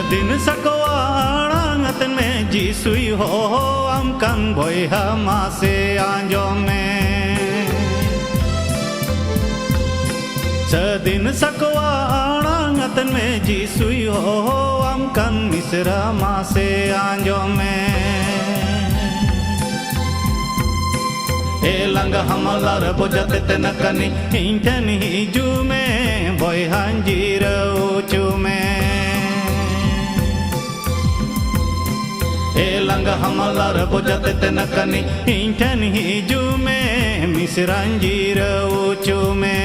Sedin sakwaang atene jisui ho am kan boy hamase anjome. Sedin sakwaang atene jisui ho am kan misra mase anjome. Elanga hamalar bojate tenakani intani hijume boy hanjira uchume. Elanga hamalar bojate tenakani intani hijume misranjira uchume.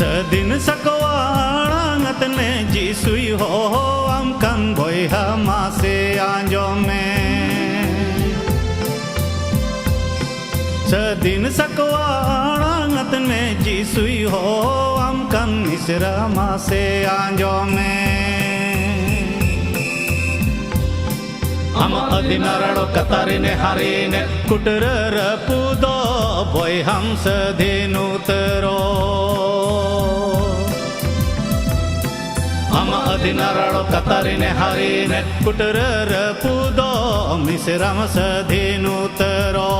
Sedin sakwaang atene jisui ho am kan boy hamase anjome. Sedin sakwaang atene jisui ho am kan misra mase anjome. Ama adinarado katarine harine kutrara pudo boy ham sedinu tero. Ama adinarado katarine harine kutrara pudo misram sedinu tero.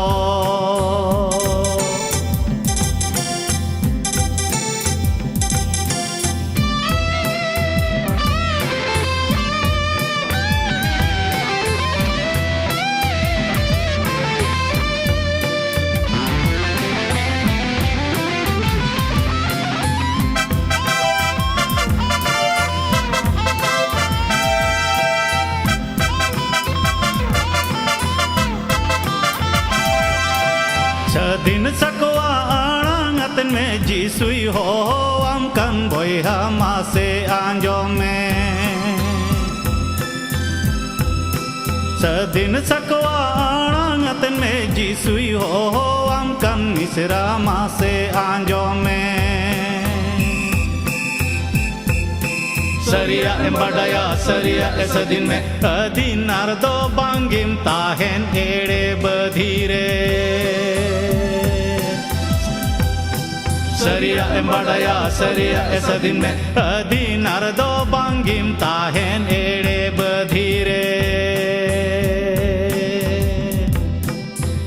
Sedin sakwaang atene jisui ho am kan boy hamase anjome. Sedin sakwaang atene jisui ho am kan misra mase anjome. Saria embadaya saria esadin me adinar do bangim tahen ede badhire. Saria embadaya saria esadin me adinar do bangim tahen ede badhire.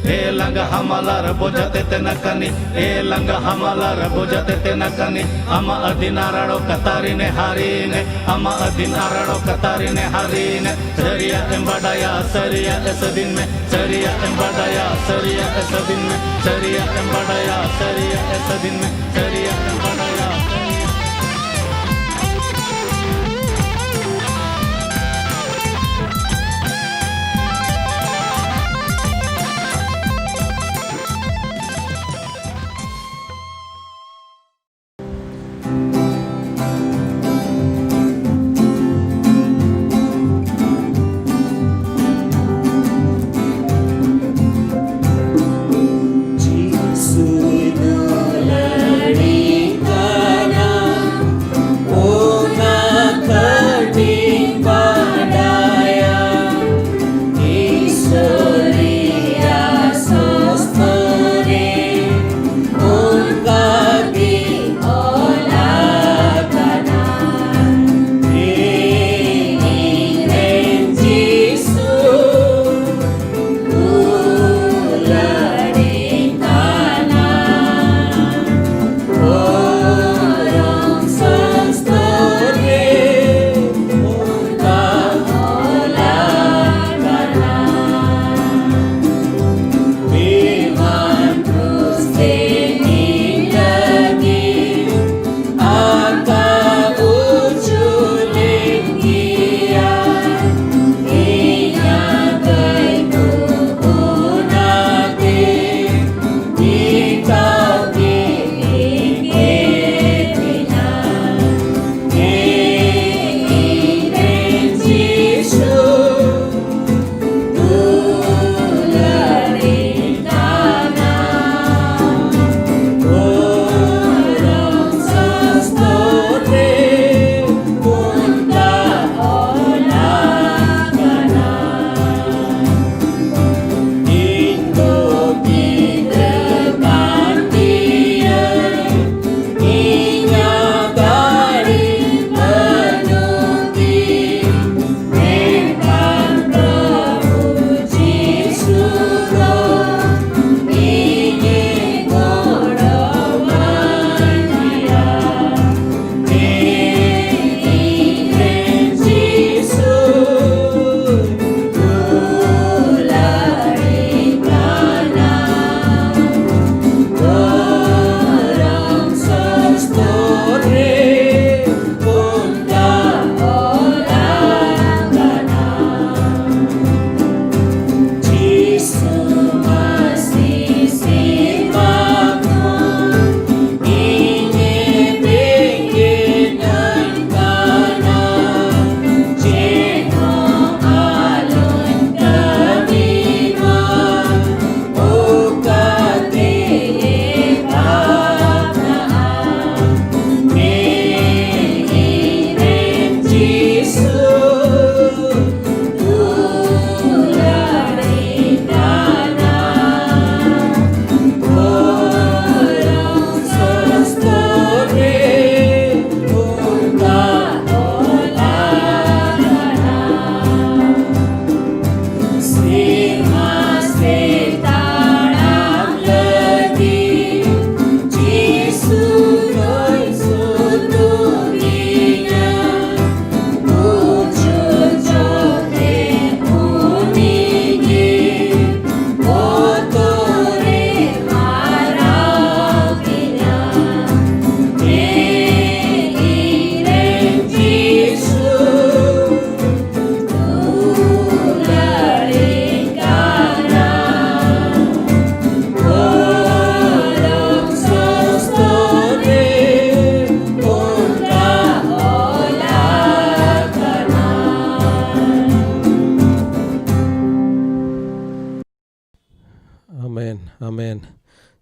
Elanga hamalar bojate tenakani elanga hamalar bojate tenakani ama adinarado katarine harine ama adinarado katarine harine. Saria embadaya saria esadin me saria embadaya saria esadin me saria embadaya saria esadin me saria embadaya. Jisui dulani ka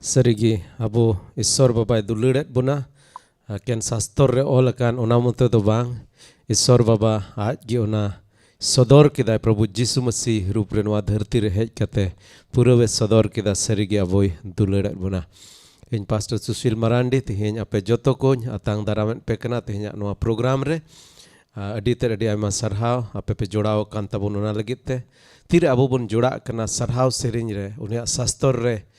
Sarigi abu isor baba duluret buna ken sastor re olakan onamoto do bang isor baba aji ona sodor kida Prabhu Jisu Masih rup renwa dharti re hej kate purawe sodor kida sarigi aboy duluret buna in Pastor Susil Marandi tihenya ape joto kony atang daramen pekena tihenya noa program re adi ter adi ayma sarhaw ape pe jodaw kan tabun ona lagit te tire abu bun joda kena sarhaw sering re unia sastor re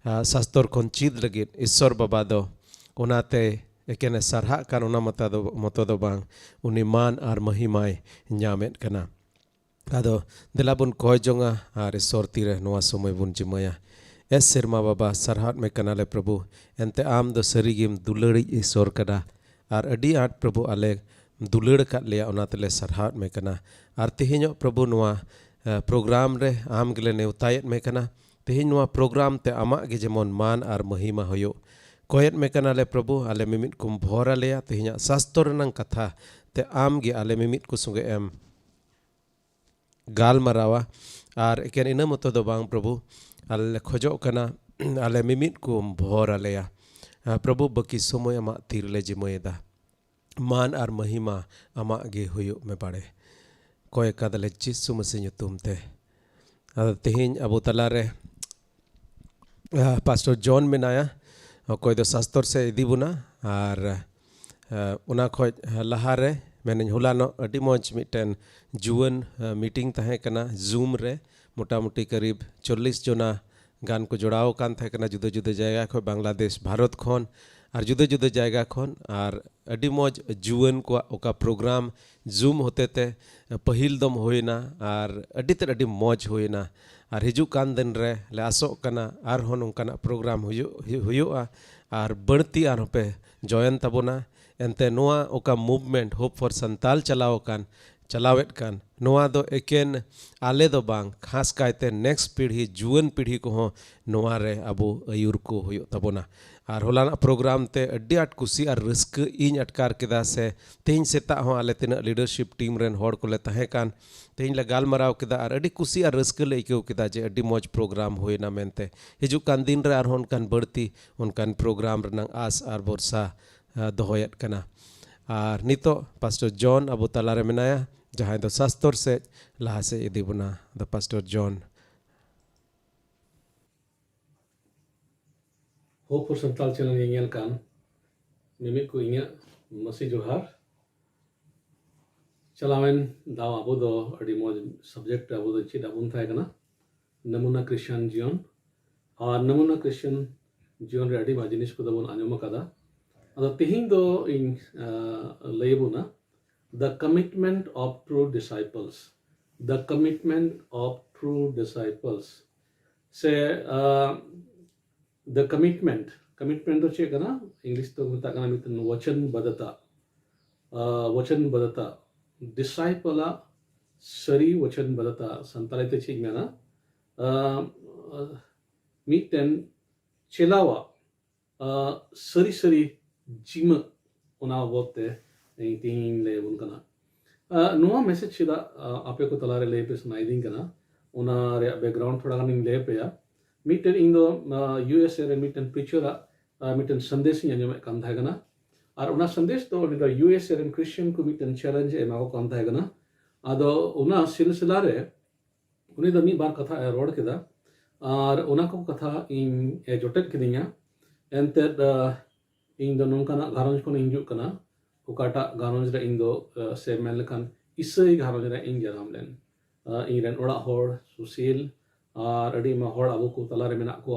sastor koncid lagit isor babado onate ekene sarha kan ona motodo bang uniman ar mahimai nyamet kana ado delabun koy jonga ar isor tire noa somoy bun jimaya es serma baba sarhat me kanale Prabhu ente am do sarigim dulari isor kada ar adi at Prabhu ale dulur kat leya onatele sarhat me kana ar tihinyo Prabhu noa program re am gele neutayet me kana tihin noa program te amak ge jemon man ar mahima hoyo koyet me kana le Prabhu ale mimit kum bhora leya tihinya sastor nang katha te am ge ale mimit ku sunge em gal marawa ar eken ina moto do bang Prabhu ale khojok kana ale mimit kum bhora leya Prabhu baki somoy amak tirle jimoyeda man ar mahima amak ge hoyo me pare koy kadale Jisu Masih nyutum te tihin abu talare Pastor John menaya koy do sastor se idi buna ar una khoj lahare menen hulano adi moj miten juan meeting tahe kana zoom re motamuti karib 40 jona gan ko jodaw kan tahe kana juda juda jayga khoj Bangladesh Bharat khon আর जुदा जुदा জায়গা খন আর আডি মজ জুয়ান को ओका programme zoom होते ते पहिल दम होइना আর আডি ते আডি মজ होइना আর हिजू कान दिन रे ले आसो कना आर होन उनकाना प्रोग्राम हुयुआ আর बढ़ती आर पे जॉयन तबोना एंते नोआ ओका मूवमेंट होप फॉर संताल चलाओ कान चलावेट कान नोआ दो एकेन आले दो बांग खास कायते नेक्स्ट पीढ़ी जुआन पीढ़ी को हो नोआ रे अबो अयुर को हुयो तबोना और होलाना प्रोग्राम ते अड्डी आट कुसी और रस्क इन अटकार केदा से तेज सेता हो आले तिना लीडरशिप टीम रेन होड़ को ले तहे कान तेज ले गालमराव केदा और अड्डी कुसी और रस्क ले इको केदा जे अड्डी मौज प्रोग्राम होइना मेनते हिजु कान दिन रे और होन कान बढ़ती उनकान प्रोग्राम रनंग आस और बोरसा दोहोयत कना और नितो पास्टर जॉन अबो तलारे मेनाया जहां दो सास्तर से लहा से इदी बुना the pastor John Hope for Santal channel ingel kan mimik ko inya masih johar chalawen daw abo do adi moj subject abo do chid abun thai kana namuna Christian jion ar namuna Christian jion re adi ma jinis ko dabun anjoma kada ado tihin do in labuna the commitment of true disciples say the commitment तो चे कना English तो मता कना मितन वचन बदता डिसाइपला सरी वचन बदता संताले ते चे गना मितन चेलावा सरी जिम ओना बोते तीन ले उन कना नोआ मैसेज छिदा आपे को तलारे ले पे सुनाई दिन कना ओना रे बैकग्राउंड थोड़ा कनिंग ले पे या मीटन इन दो यूएसए रे मीटन पिक्चर मीटन संदेश ᱧᱟᱢ ᱠᱟᱱ ᱛᱟᱦᱮᱸ ᱠᱟᱱᱟ ᱟᱨ ᱚᱱᱟ ᱥᱟᱸᱫᱮᱥ ᱫᱚ ᱱᱤᱛᱚᱜ यूएसए ᱨᱮᱱ ᱠᱨᱤᱥᱪᱤᱭᱟᱱ ᱠᱚ ᱢᱤᱫᱴᱮᱱ ᱪᱮᱞᱮᱧᱡ ᱮᱢᱟ ᱠᱚ ᱠᱟᱱ ᱛᱟᱦᱮᱸ ᱠᱟᱱᱟ ᱟᱫᱚ ᱚᱱᱟ ᱥᱤᱞᱥᱤᱞᱟ ᱨᱮ ᱩᱱᱤ ᱫᱚ ᱢᱤᱫ ᱵᱟᱨ ᱠᱟᱛᱷᱟ ᱮ ᱨᱚᱲ ᱠᱮᱫᱟ ᱟᱨ ᱚᱱᱟ ᱠᱚ ᱠᱟᱛᱷᱟ ᱤᱧ ᱡᱚᱴᱮᱫ ᱠᱤᱫᱤᱧᱟ ᱮᱱᱛᱮᱫ ᱤᱧ ᱫᱚ ᱱᱚᱝᱠᱟᱱᱟᱜ ᱜᱷᱟᱨᱚᱸᱡᱽ ᱠᱷᱚᱱ ᱤᱧ ᱦᱤᱡᱩᱜ ᱠᱟᱱᱟ ᱚᱠᱟᱴᱟᱜ ᱜᱷᱟᱨᱚᱸᱡᱽ ᱨᱮ ᱤᱧ ᱫᱚ ᱥᱮ ᱢᱮᱱ ᱞᱮᱠᱷᱟन ᱤᱥᱟᱹᱭ ᱜᱷᱟᱨᱚᱸᱡᱽ ᱨᱮ ᱤᱧ ᱡᱟᱱᱟᱢ ᱞᱮᱱ ᱤᱧ ᱨᱮᱱ ᱚᱲᱟᱜ ᱦᱚᱲ ᱥᱩᱥᱤᱞ और अड़ी मा हर आबो को तलारे मेना को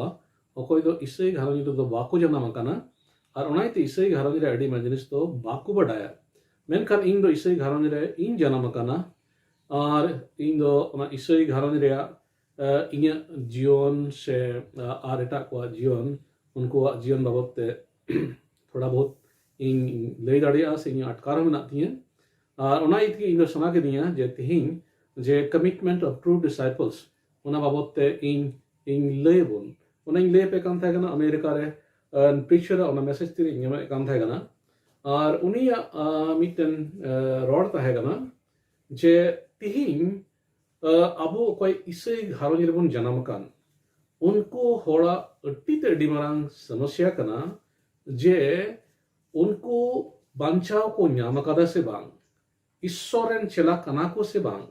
अकोय दो इसई घारंज दो बाको जनाम काना और ओनाइते इसई घारंज रे अड़ी मा जिनिस दो बाको बडाया मेनखान इन दो इसई घारंज रे इन जनाम काना और इन दो ओना इसई घारंज रे इnya जीवन से आर एटा को जीवन उनको जीवन बाबत ते थोड़ा बहुत इन लई दाड़िया से इन अटकार मेना तिया और ओनाइते इन दो सना के दिया जे तिहिन जे कमिटमेंट ऑफ ट्रू डिसाइपल्स उना बाबत ते इन लेबुन उना इन ले पे काम था कना अमेरिका रे प्रीचर उना मैसेज तिरी इन में काम था कना और उनिया मिटन रोड ता है कना जे तिहिन अबो कोई इसई घारों रे बन जन्म कान उनको होड़ा अट्टी ते अड्डी मारांग समस्या कना जे उनको बांचाव को ᱧᱟᱢ ᱠᱟᱫᱟ से बांग ईश्वरन चला कना को से बांग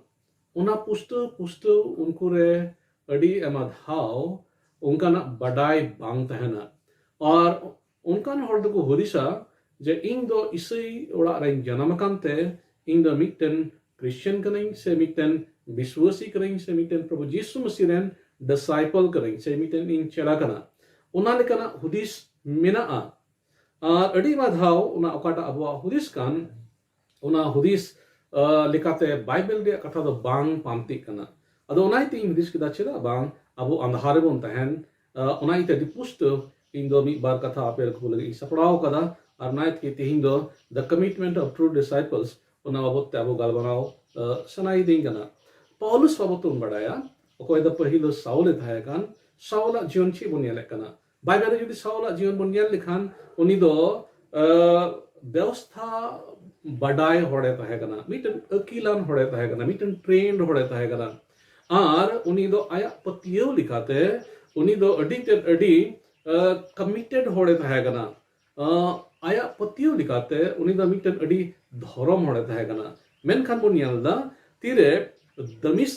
उना पुष्ट उनको रे अड़ी एमा धाव उनका बडाई बांग तहना और उनका हर दो हुदिसा जे इन दो इसई ओड़ा रे जन्म कांते इन दो मिटन क्रिश्चियन कनिंग से मिटन विश्वासी कनिंग से मिटन प्रभु यीशु मसीह रेन डिसाइपल कनिंग से मिटन इन चला कना उना लेकना हुदिस मेना और अड़ी माधाव उना ओकाटा अबवा हुदिस कान उना हुदिस लेकाते बाइबल रे कथा दो बांग पांति कना अदो उनाई ती हुदिस किदा चेदा बांग अबो अंधारे बोन तहन उनाई ते दिपुष्ट इन दो मी बार कथा आपे को लगी सपड़ाव कदा और नाइट की तिहिं दो the commitment of true disciples उना बाबत ते अबो गाल बनाओ सनाई दिन कना पौलुस बाबत उन बडाया ओकोय द पहिलो साउल थाया कान साउला जीवन छि बुनिया लेकना बाइबल रे जुदी साउला जीवन बुनिया लिखान उनी दो व्यवस्था बडाय होड़े तहे कना मिटन अकीलान होड़े तहे कना मिटन ट्रेंड होड़े तहे कना और उनी दो आया पतियो लिखाते उनी दो अडी ते अडी कमिटेड होड़े तहे कना आया पतियो लिखाते उनी दो मिटन अडी धर्म होड़े तहे कना मेनखान बुन यलदा तीरे दमिस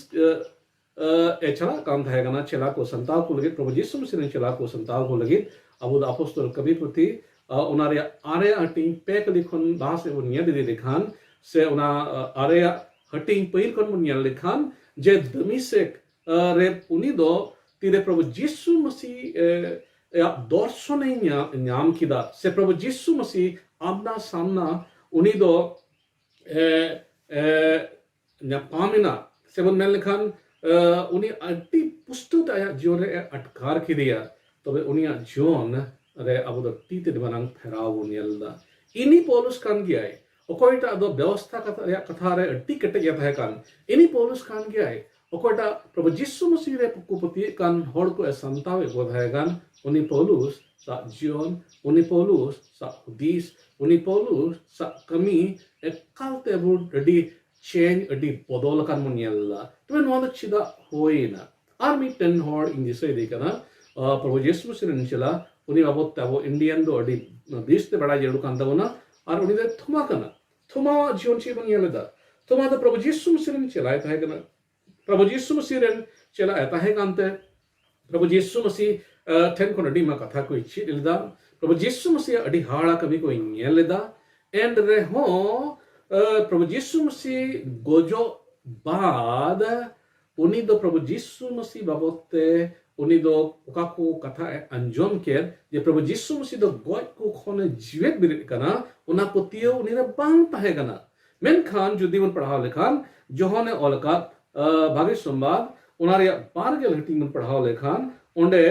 एचला काम तहे कना चला को संताव को लगे प्रभु यीशु मसीह ने चला को संताव को लगे अबुद अपोस्तल कबीर प्रति उनारे आरे हटिंग पैक लिखन दास से बुनिया दे लिखान से उना आरे हटिंग पहिल kon बुनिया लिखान जे दमिसेक रे उनी दो तीरे प्रभु यीशु मसीह या दर्शन न्याम किदा से प्रभु यीशु मसीह आमना सामना उनी दो न्यापामिना से बुन मेल लिखान उनी अति पुष्टु ताया जीवन रे अटकार किदिया तबे उनिया जीवन रे अबो दो टीते दबानांग फेराव बुनियलदा इनी पौलुस कान गियाय ओकोयटा दो व्यवस्था कथा रे अट्टी कटे गया है कान इनी पौलुस कान गियाय ओकोयटा प्रभु यीशु मसीह रे पुकुपति कान होड़ को संतावे बोधाय कान उनी पौलुस सा जीवन उनी पौलुस सा हुदिस उनी पौलुस सा कमी एकालते बु अडी चेंज अडी बदल कान बुनियलदा तबे नोवा द चिदा होइना आर्मी 10 होड़ इन दिसै देखना प्रभु यीशु मसीह ने चला उनी बाबत ताबो इंडियन दो अडी बीस ते बड़ा जेडु कांदा वना और उनी दे थुमा कना थुमा जीवन छि बनिया लेदा थुमा द प्रभु यीशु मसीह ने चला है कना प्रभु यीशु मसीह ने चला है कांते प्रभु यीशु मसीह ठेन को अडी मा कथा को इछि लेदा प्रभु यीशु मसीह अडी हाड़ा कभी को इन लेदा एंड रे हो प्रभु यीशु मसीह गोजो बाद उनी दो प्रभु यीशु मसीह बाबत उनी दो ओका को कथा अंजम के जे प्रभु यीशु मसीह दो गॉड को खोने जीवित बिरित कना उना पतियो उनी रे बांग तहे कना मेन खान जुदी मन पढ़ाव लेखान जोहने ओलका भागे संवाद उना रे बारगे हटिंग मन पढ़ाव लेखान ओंडे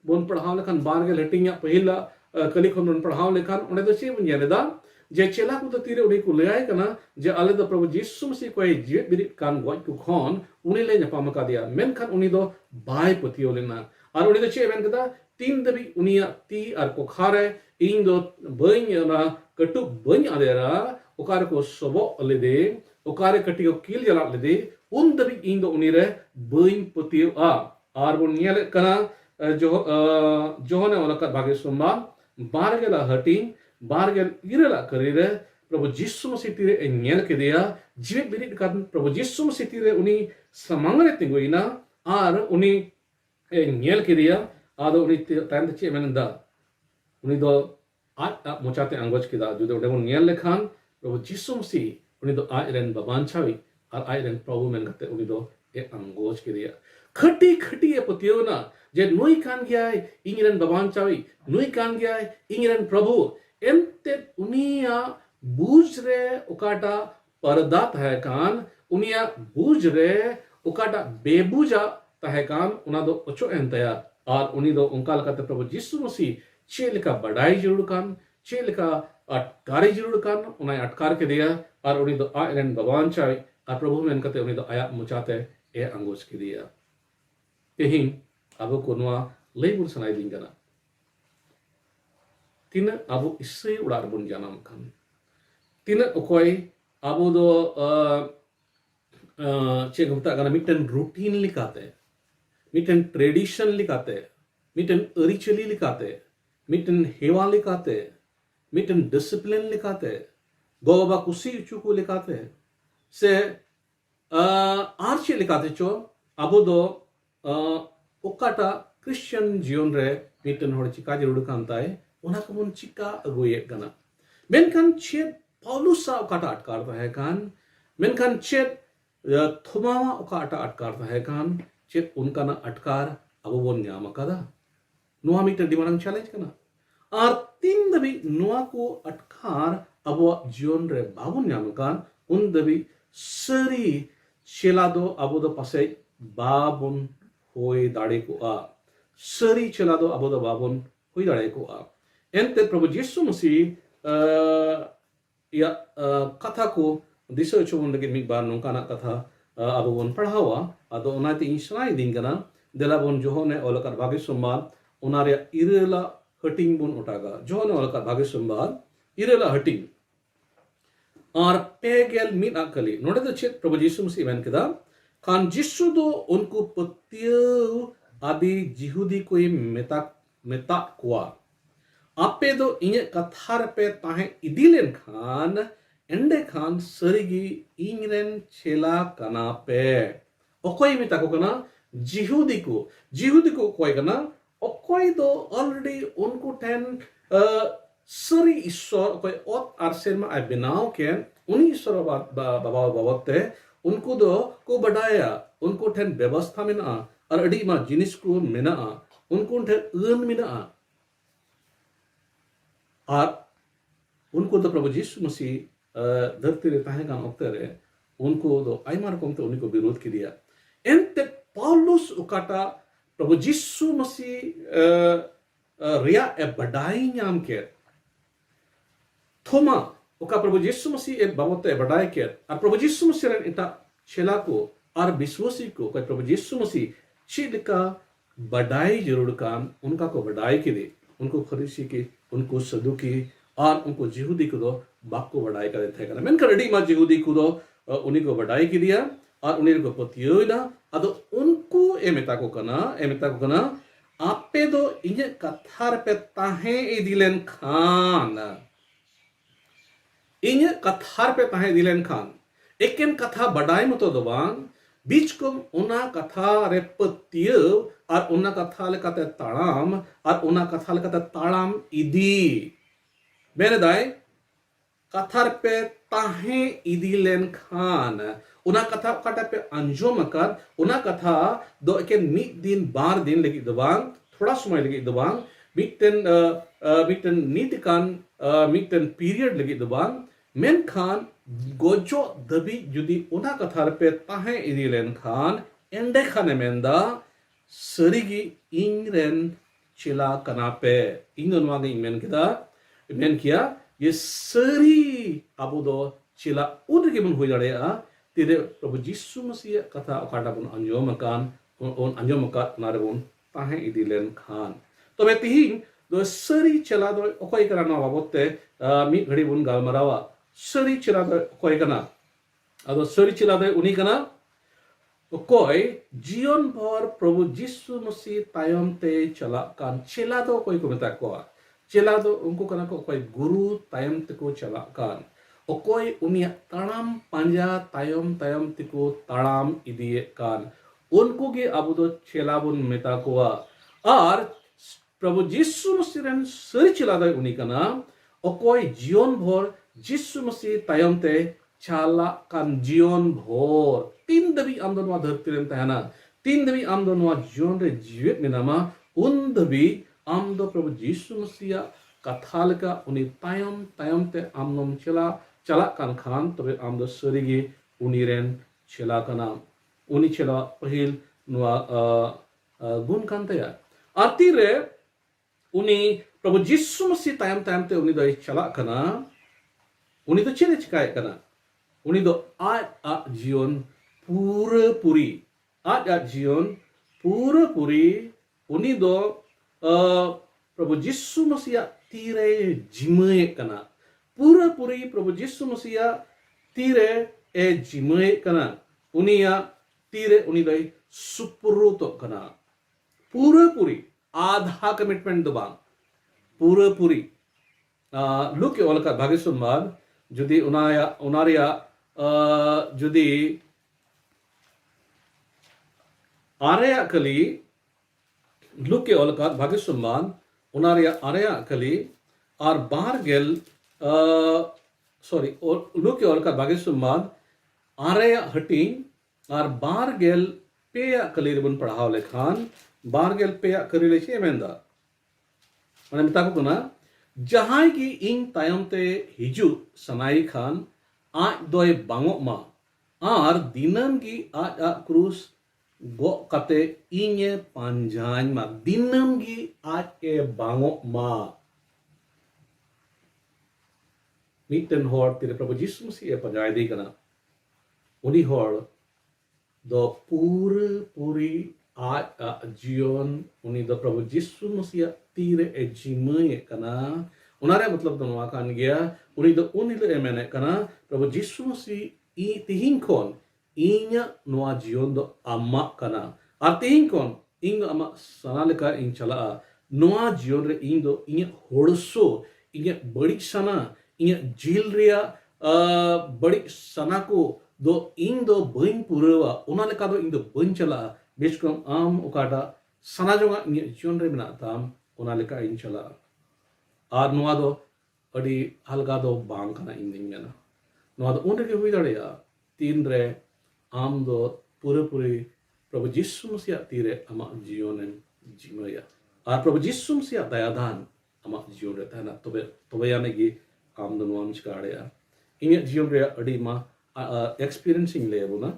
बोन पढ़ाव लेखान बारगे हटिंग या पहिला कली खन मन पढ़ाव लेखान ओंडे दो चे बन येलेदा जे चेला को तीरे उनी को लेय कना जे आले दो प्रभु यीशु मसीह को जीवित बिरित कान गॉड को खोन उनी ले ᱧᱟᱯᱟᱢ ᱠᱟᱫᱮᱭᱟ ᱢᱮᱱᱠᱷᱟᱱ ᱩᱱᱤ ᱫᱚ ᱵᱟᱭ ᱯᱟᱹᱛᱭᱟᱹᱣ ᱞᱮᱱᱟ ᱟᱨ ᱩᱱᱤ ᱫᱚ ᱪᱮᱫ ᱢᱮᱱ ᱠᱮᱫᱟ ᱛᱤᱱ ᱫᱷᱟᱹᱵᱤᱡ ᱩᱱᱤᱭᱟᱜ ᱛᱤ ᱟᱨ ᱠᱚᱠᱷᱟᱨᱮ ᱤᱧ ᱫᱚ ᱵᱟᱹᱧ ᱚᱱᱟ ᱠᱟᱹᱴᱩᱵ ᱵᱟᱹᱧ ᱟᱫᱮᱨᱟ ᱚᱠᱟᱨᱮ ᱠᱚ ᱥᱚᱵᱚᱜ ᱞᱮᱫᱮ ᱚᱠᱟᱨᱮ ᱠᱟᱹᱴᱤᱡ ᱠᱚ ᱠᱤᱞ ᱡᱟᱞᱟᱫ ᱞᱮᱫᱮ ᱩᱱ ᱫᱷᱟᱹᱵᱤᱡ ᱤᱧ ᱫᱚ ᱩᱱᱤ ᱨᱮ ᱵᱟᱹᱧ ᱯᱟᱹᱛᱭᱟᱹᱣᱟ ᱟᱨ ᱵᱚᱱ ᱧᱮᱞᱮᱫ ᱠᱟᱱᱟ ᱡᱚᱦᱚᱱᱮ ᱚᱞᱟᱠᱟᱫ ᱵᱷᱟᱜᱮ ᱥᱚᱢᱵᱟᱫ ᱵᱟᱨᱜᱮᱞᱟᱜ ᱦᱟᱹᱴᱤᱧ ᱵᱟᱨᱜᱮᱞ ᱤᱨᱟᱹᱞᱟᱜ ᱠᱟᱹᱨᱤ ᱨᱮ प्रभु यीशु मसीह तीरे ᱧᱮᱞ ᱠᱮᱫᱮᱭᱟ जीवित बिरित कान प्रभु यीशु मसीह तीरे उनी समांग रे तिंगुइना आर उनी ᱧᱮᱞ केदिया आदो उनी तायम चे मेनदा उनी दो आज मोचाते अंगोज केदा जुदे ओडे मन ᱧᱮल लेखान प्रभु यीशु मसीह उनी दो आज रेन बाबांछावी और आज रेन प्रभु मेन कते उनी दो ए अंगोज केदिया खटी खटी ए पतियोना जे नुई कान गयाय इंगरेन बाबांछावी नुई कान गयाय इंगरेन प्रभु एंते उनिया बूझ रे उकाटा पर्दा तहे कान उनिया बूझ रे उकाटा बेबूजा तहे कान उना दो ओचो एंतया और उनी दो उनका लकाते प्रभु यीशु मसीह चेलिका बड़ाई जरूर कान चेलिका अटकारी जरूर कान उना अटकार के दिया और उनी दो आयरन भगवान चाय और प्रभु में कते उनी दो आया मुचाते ए अंगोज के दिया यही अब कोनवा लेबुल सनाई दिंगना तीन अब इससे उड़ार बुन जानम कान तीन ओकोय आबो दो चे गमता गना मिटन रूटीन लिकाते miten tradition likate, miten ritual likate, miten hewa likate, miten discipline likate, goba kusi chuku likate, se archi likate cho abo do okata Christian जीवन रे miten hor chika jarur kantai ona ko mon chika aguye kana menkan chet Paulusa okata atkarta hai kan menkan chet थुमावा ओका अटा अटकार है कान चेत उनका ना अटकार अब वो न्याम कदा नुआ मीटर डिमांड चैलेंज करना और तीन दबी नुआ को अटकार अब वो जीवन रे बाबुन न्याम कान उन दबी सरी चेला दो अब दो पासे बाबुन होई दाड़े को आ सरी चेला दो अब दो बाबुन होई दाड़े को आ एंते प्रभु यीशु मसीह या कथा को दिशा चुन लगे मिक बार नौका ना कथा अब वन पढ़ावा अदो उनाते इंशाल्लाह दिन कना देला बन जोहने ओलकर भाग्य सोमवार उनारे इरेला हटिंग बन उठागा जोहने ओलकर भाग्य सोमवार इरेला हटिंग और पेगेल मिट अकली नोड़े तो चेत प्रभु यीशु मसीह मैन कदा खान जिसु दो उनको पत्तियों आदि जिहुदी कोई मेता कुआ आपे दो इन्हें कथार पे ताहे इदिलेन खान एंडे खान सरिगी इंग्रेन चेला कना पे ओकोई में ताको कना जिहुदी को कोई कना ओकोई दो ऑलरेडी उनको टेन सरी ईश्वर कोई ओत आरसेन में आई बिनाव के उन्हीं ईश्वर बाबा बाबते उनको दो को बढ़ाया उनको टेन व्यवस्था में ना और अड़ी मा जिनिस को में ना उनको टेन ऊन में ना और उनको तो प्रभु यीशु मसीह धरती रे ताहे गान ओक्ते रे उनको दो आइमार कोमते उनको विरोध की दिया एंते पौलुस उकाटा प्रभु यीशु मसीह रिया ए बडाई नाम के थोमा उका प्रभु यीशु मसीह ए बाबते बडाई के और प्रभु यीशु मसीह रे इता छेला को और विश्वासी को कोई प्रभु यीशु मसीह चिदका बडाई जरूर काम उनका को बडाई के दे उनको फरीसी की उनको सदुकी और उनको जिहुदी को दो बाप को बढ़ाई कर देते हैं मैंने रेडी मा जिहुदी को दो उन्हीं को बढ़ाई की दिया और उन्हीं को पतियो ना अदो उनको एमिता को कना आपे दो इन्हें कथार पे ताहे इदिलेन खान इन्हें कथार पे ताहे इदिलेन खान एकेन कथा बढ़ाई मतो दोबान बीच को उना कथा रे पतियो और उना कथा लेकाते ताड़ाम और उना कथा लेकाते ताड़ाम इदी मैंने दाए कथार पे ताहे इदिलेन खान उना कथा कटा पे अंजो मकर उना कथा दो के मिट दिन बार दिन लगी दोबांग थोड़ा समय लगी दोबांग मिटन नीति कान मिटन पीरियड लगी दोबांग मेन खान गोजो दबी जुदी उना कथार पे ताहे इदिलेन खान एंडे खाने मेंदा सरिगी इंग्रेन चिला कनापे इंगन वागे इमेन किदा इमेन किया ये सरी अबो दो चिला उधर के बन हो जाड़े तिरे प्रभु यीशु मसीह कथा अकाटा बन अंजोम का नारे बन ताहे इदिलेन खान तो मैं तिहिं दो सरी चिला दो ओकोई करना बाबते मी घड़ी बन गालमरावा सरी चिला दो ओकोई करना अदो सरी चिला दो उन्हीं करना ओकोई जीवन भर प्रभु यीशु मसीह तायम ते चला कान चिला दो कोई को मेता को चेला दो उनको कना को कोई गुरु तायम तको चला कान ओकोई उनिया ताड़ाम पांजा तायम तको ताड़ाम इदिए कान उनको के अबो दो चेला बुन मेता कोआ और प्रभु यीशु मसीह रन सरी चेला दो उनी कना ओकोई जीवन भर यीशु मसीह तायम ते चला कान जीवन भर तीन दबी आमदो नवा धरती रेम तहना तीन दबी आमदो नवा जीवन रे जीवित मेनामा उन दबी आम दो प्रभु यीशु मसीह कथाल का उन्हीं तायम ते आमनम चला कान खान तबे आम दो सरीगी उन्हीं रेन चला कना उन्हीं चला पहिल नुआ गुण कांते या आती रे उन्हीं प्रभु यीशु मसीह तायम ते उन्हीं दो चला कना उन्हीं दो चले चिकाए कना उन्हीं दो आज जीवन पूरी आज जीवन पूरी उन्हीं दो प्रभु यीशु मसीह तीरे जिमय कना पूरी प्रभु यीशु मसीह तीरे ए जिमय कना उनिया तीरे उनी दई सुपुरुतो कना पूरा पूरी आधा कमिटमेंट दो बांग पूरा पूरी लुक के ओलका भागे सुनबाद जुदी उनारिया जुदी आरेया कली लुक के ओलका भागे सुनबाद उनारिया आरेया कली और बार गेल सॉरी लुक के ओलका भागे सुनबाद आरेया हटी और बार गेल पेया कली रिबन पढ़ाव लेखान बार गेल पेया करी लेचे मेंदा मैंने मिता को ना जहां की इन तायम ते हिजु सनाई खान आज दोय बांगो मा आर दिनम की आज आ क्रूस गो कते इन्ये पांजान मा दिनम की आज ए बांगो मा मीटन होर तेरे प्रभु यीशु मसीह ए पंजाय दी कना उनी होर दो पूरी आज जीवन उनी दो प्रभु यीशु मसीह तीरे ए जिमय कना उनारे मतलब तो नवा कान गया उनी दो उनी ले मेने कना प्रभु यीशु मसीह ई तिहिं कोन इन्या नवा जीवन दो अम्मा कना और तिहिं कोन इंग अम्मा सना लेका इन चला नवा जीवन रे इन दो इन्या होड़सो इन्या बड़ी सना इन्या जिल रिया बड़ी सना को दो इन दो बइन पुरवा उना लेका दो इन दो बइन चला बेचकम आम उकाटा सना जोगा इन्या जीवन रे मेना ताम उना लेका इन चला और नवा दो अड़ी हल्का दो बांग कना इन दिन मेना नवा दो उनरे के हुई दड़े तीन रे आम दो पूरे प्रभु यीशु मसीह तीरे अमा जीवन जीवया और प्रभु यीशु मसीह दयादान अमा जीवन रे ताना तबे याने की आम दो नवाम चिकाड़े इन्या जीवन रे अड़ी मा एक्सपीरियंसिंग ले बुना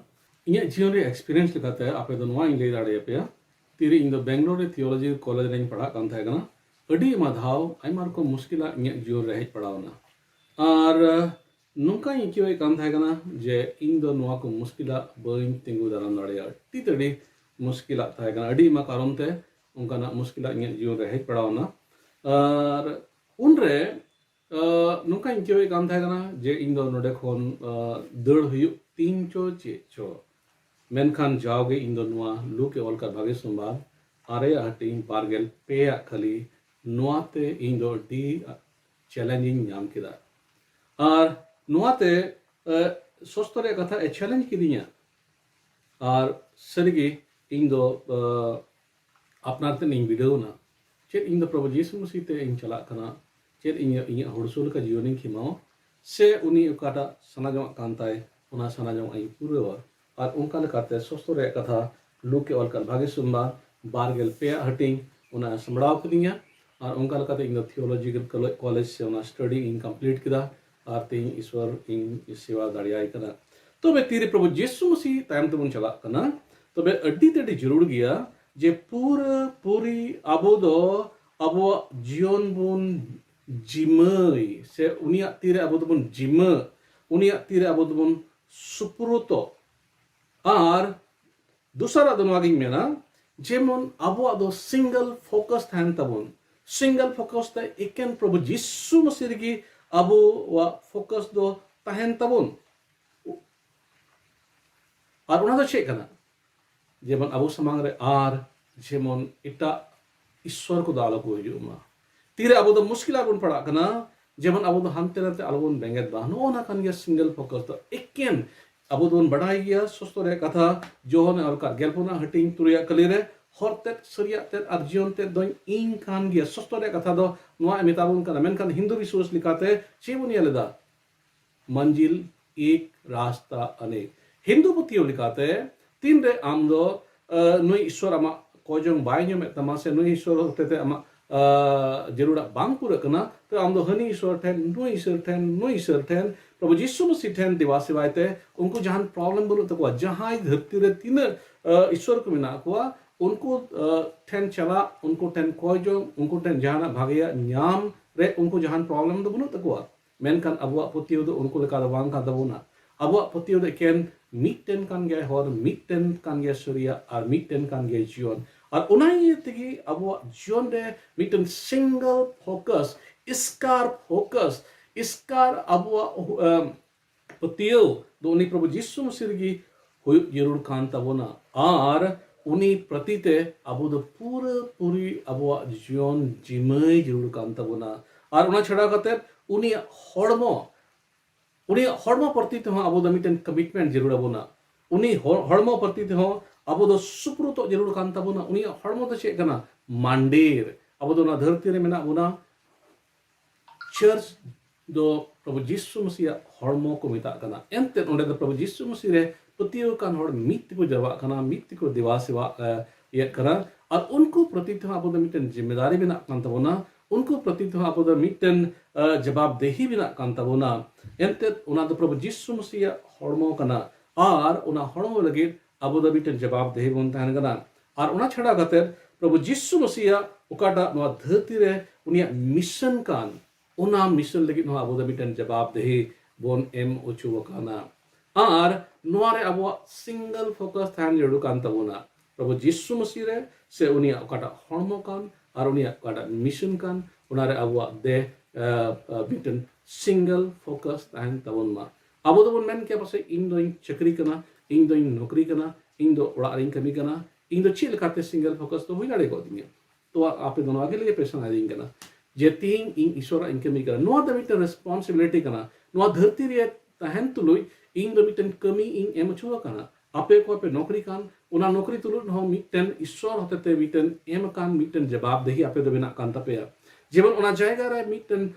इन्या जीवन रे एक्सपीरियंस लेकाते आपे दो नवा इन ले दड़े पे तीरे इन दो बेंगलोर रे थियोलॉजी कॉलेज रे पढ़ा कान था कना अड़ी माधाव आइमार को मुश्किला इन्या जीवन रे पढ़ावना और नुका इक्योय कान था कना जे इन दो नवा को मुश्किला बइन तिंगु दाराम दड़े टीतड़ी मुश्किला था कना अड़ी मा कारण ते उनका ना मुश्किला इन्या जीवन रे पढ़ावना और उनरे नुका इक्योय कान था कना जे इन दो नोडे खोन दड़ हुयु 3 चो मेनखान जाओगे इन दो नवा लुके ओलका भागे सुनबाद आरे हटिंग बारगेल पेया खली नुआते इन दो डी चैलेंजिंग नाम किदा और नुआते सोस्तरे कथा ए चैलेंज किदिया और सरगी इन दो अपनाते इन वीडियो ना चेत इन दो प्रभु यीशु मसीह ते इन चला कना चेत इन हड़सुल का जीवन खिमाओ से उनी उकाटा सनाजों कांताय उना सनाजों आई पूरे और उनका लेकाते सोस्तरे कथा लुक के अलका भागे सुनबा बारगेल पे हटिंग उना समड़ाव कदिया और उनका लेकाते इन थियोलॉजिकल कॉलेज से उना स्टडी इन कंप्लीट किदा और तीन ईश्वर इन सेवा दाड़ियाई कना तो बे तीरे प्रभु यीशु मसीह टाइम तबन चला कना तो बे अड्डी तेडी जरूर गया जे पूरी अबो दो अबो जीवन बुन जिमई से उनिया तीरे अबो दबन जिम उनिया तीरे अबो दबन सुपुरुतो और दूसरा दोनों आगे में ना जेमन अबो दो सिंगल फोकस थान तबन सिंगल फोकस ता इकेन प्रभु यीशु मसीह की अबो वा फोकस दो ताहन तबन और उना दो चेक करना जेमन अबो समांग रे आर जेमन इटा ईश्वर को दालो को हिजुमा तीरे अबो दो मुश्किल आगुन पड़ा करना जेमन अबो दो हमते रते अलगुन बेंगेत बा नो ना कान गया सिंगल फोकस तो इकेन अबो दोन बढ़ाई गया सोस्तरे कथा जोहन और का गेलपुना हटिंग तुरिया कलिरे हरते सरिया ते अर्जियन ते दोन इन कान गया सोस्तरे कथा दो नोआ मिताबुन का मेनखान हिंदू विश्वास लिखाते चेबुनिया लेदा मंजिल एक रास्ता अनेक हिंदू पुतियो लिखाते तीन रे आम दो नुई ईश्वर अमा कोजों बाइन्यो में तमासे नुई ईश्वर होते ते अमा जरूरा बांग पूरा करना तो आम दो हनी ईश्वर ठेन नुई ईश्वर ठेन प्रभु यीशु मसीह ठेन दिवासिवायते उनको जहां प्रॉब्लम बोलो तो जहां धरती रे तीन ईश्वर को मिना को उनको ठेन चला उनको ठेन कोजों उनको ठेन जहां भागया न्याम रे उनको जहां प्रॉब्लम दो बोलो तो मेनखान अबुआ पुतियो दो उनको लेका वांग का दबोना अबुआ पुतियो दो केन मिटन कान गया हर मिटन कान गया सूर्य और मिटन कान गया जीवन और उनाई तगी अबुआ जीवन रे मिटन सिंगल फोकस इसकार अबुआ पुतियो दो उन्हीं प्रभु यीशु मसीह की हुई जरूर कान तबोना और उनी प्रतीते अबो दो पूरा पूरी अबो जीवन जिमय जरूर कांता बोना और उना छड़ा कते उनी हड़मो प्रति ते अबो दो मिटन कमिटमेंट जरूर बोना उनी हड़मो प्रति ते अबो दो सुप्रुतो जरूर कांता बोना उनी हड़मो तो चेक कना मंदिर अबो दो ना धरती रे मेना बोना चर्च दो प्रभु यीशु मसीह हड़मो को मिता कना एंते ओंडे दो प्रभु यीशु मसीह रे पतियों का हड़ मित्ति को जवा कना मित्ति को दिवा सेवा ये करा और उनको प्रति तो अबो दो मिटन जिम्मेदारी बिना कांता बोना उनको प्रति तो अबो दो मिटन जवाबदेही बिना कांता बोना एंते उना दो प्रभु यीशु मसीह हड़मो कना और उना हड़मो लगे अबो दो मिटन जवाबदेही बोन तहन कना और उना छड़ा कते प्रभु यीशु मसीह उकाटा नवा धरती रे उनिया मिशन कान उना मिशन लगे नवा अबो दो मिटन जवाबदेही बोन एम ओचु वकाना और नोरे अब सिंगल फोकस थान जड़ू कान तबोना प्रभु यीशु मसीह रे से उनिया ओकाटा हड़मो कान और उनिया ओकाटा मिशन कान उनारे अब दे बिटन सिंगल फोकस थान तबोनमा अब दो बोन मेन के पासे इन दो चक्री कना इन दो नौकरी कना इन दो ओड़ा रिंग कमी कना इन दो चिल काते सिंगल फोकस तो हुई लाड़े को दिया तो आप दोनों आगे लगे प्रश्न आइंग कना जेतिंग इन ईश्वर इन कमी कना नो द बिटन रिस्पांसिबिलिटी कना नो धरती रे तहन तुलुई इन दो मिटन कमी इन एम छुआ कना आपे को आपे नौकरी कान उना नौकरी तुलुन हो मिटन ईश्वर होते मिटन एम कान मिटन जवाबदेही आपे दो बिना कान तपेया जीवन उना जायगा रे मिटन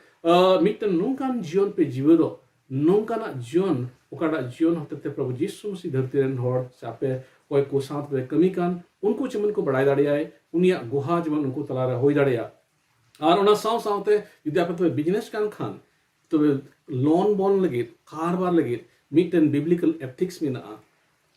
नोंकान जीवन पे जीवदो नोंकाना जीवन ओकाडा जीवन होते प्रभु यीशु मसीह धरती रेन होड़ सापे कोई को साथ पे कमी कान उनको चिमन को बढ़ाई दाड़ियाय उनिया गुहा जीवन उनको तलारा होई दाड़िया और उना साव सावते यदि आपे तो बिजनेस कान खान तो लोन बोन लगे कारबार लगे मिटन बिब्लिकल एथिक्स में ना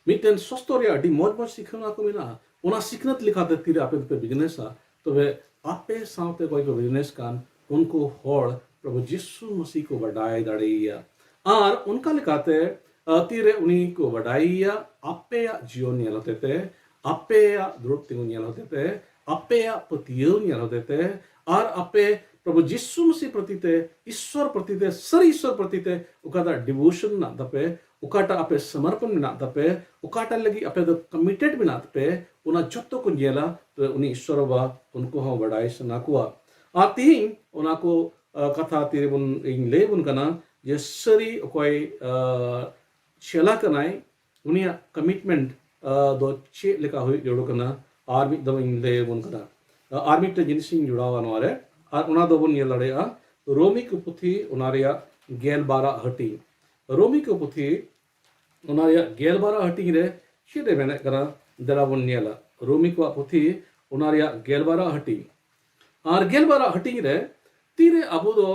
मिटन सस्तोरिया डी मौज मौज सीखना को मिना उना सीखनत लिखा दे तीर आपे पे बिजनेस तो वे आपे सावते कोई को बिजनेस कान उनको होड़ प्रभु यीशु मसीह को बढ़ाई दाड़िया और उनका लिखाते तीरे उन्हीं को बढ़ाइया आपे या जीवन नियल होते थे आपे या द्रुप्ति को नियल होते थे आपे या पतियों नियल होते थे और आपे प्रभु यीशु मसीह प्रति ते ईश्वर प्रति ते सर ईश्वर प्रति ते उकाटा डिवोशन ना तपे उकाटा आपे समर्पण ना तपे उकाटा लगी आपे द कमिटेड बिना तपे उना जत्तो को नियला तो उन्हीं ईश्वर वा उनको हम बढ़ाई सना कुआ आती उना को कथा तीरे बुन इंग्ले बुन कना ये सरी कोई चला कनाई उनिया कमिटमेंट दो चे लेका हुई जोड़ो कना आर्मी दो इंग्ले बुन कना आर्मी ते जिनसिंग जुड़ावा नवारे और उना दो बुन ये लड़े रोमी को पुथी उनारिया गेल बारा हटी रोमी को पुथी उनारिया गेल बारा हटी रे शिदे मैंने करा दरा बुन नियला रोमी को पुथी उनारिया गेल बारा हटी और गेल बारा हटी रे तीरे अबो दो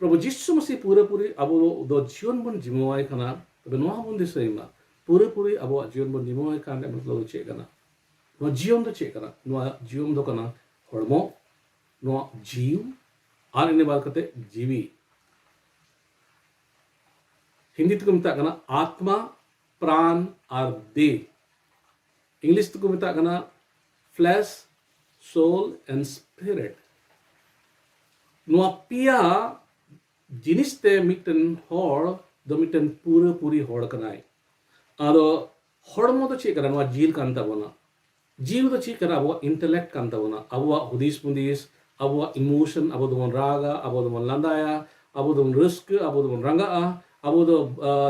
प्रभु यीशु मसीह पूरे पूरी अबो दो जीवन बन जिमवाई खाना तबे नोहा बन दिसैमा पूरे पूरी अबो जीवन बन जिमवाई खाना मतलब चे कना नो जीवन दो चे कना नो जीवन दो कना हड़मो नो जीव आर इने बार कते जीवी हिंदी तो मिता कना आत्मा प्राण और देह इंग्लिश तो मिता कना फ्लैश सोल एंड स्पिरिट नो पिया जिनिस ते मिटन होड़ दो मिटन पूरे पूरी होड़ कनाई आदो हड़मो तो चे करा नो जील कांता बोना जीव तो चे करा अब इंटेलेक्ट कांता बोना अब हुदिस मुदिस अब इमोशन अब दो रागा अब दो लंदाया अब दो रिस्क अब दो रंगा अब दो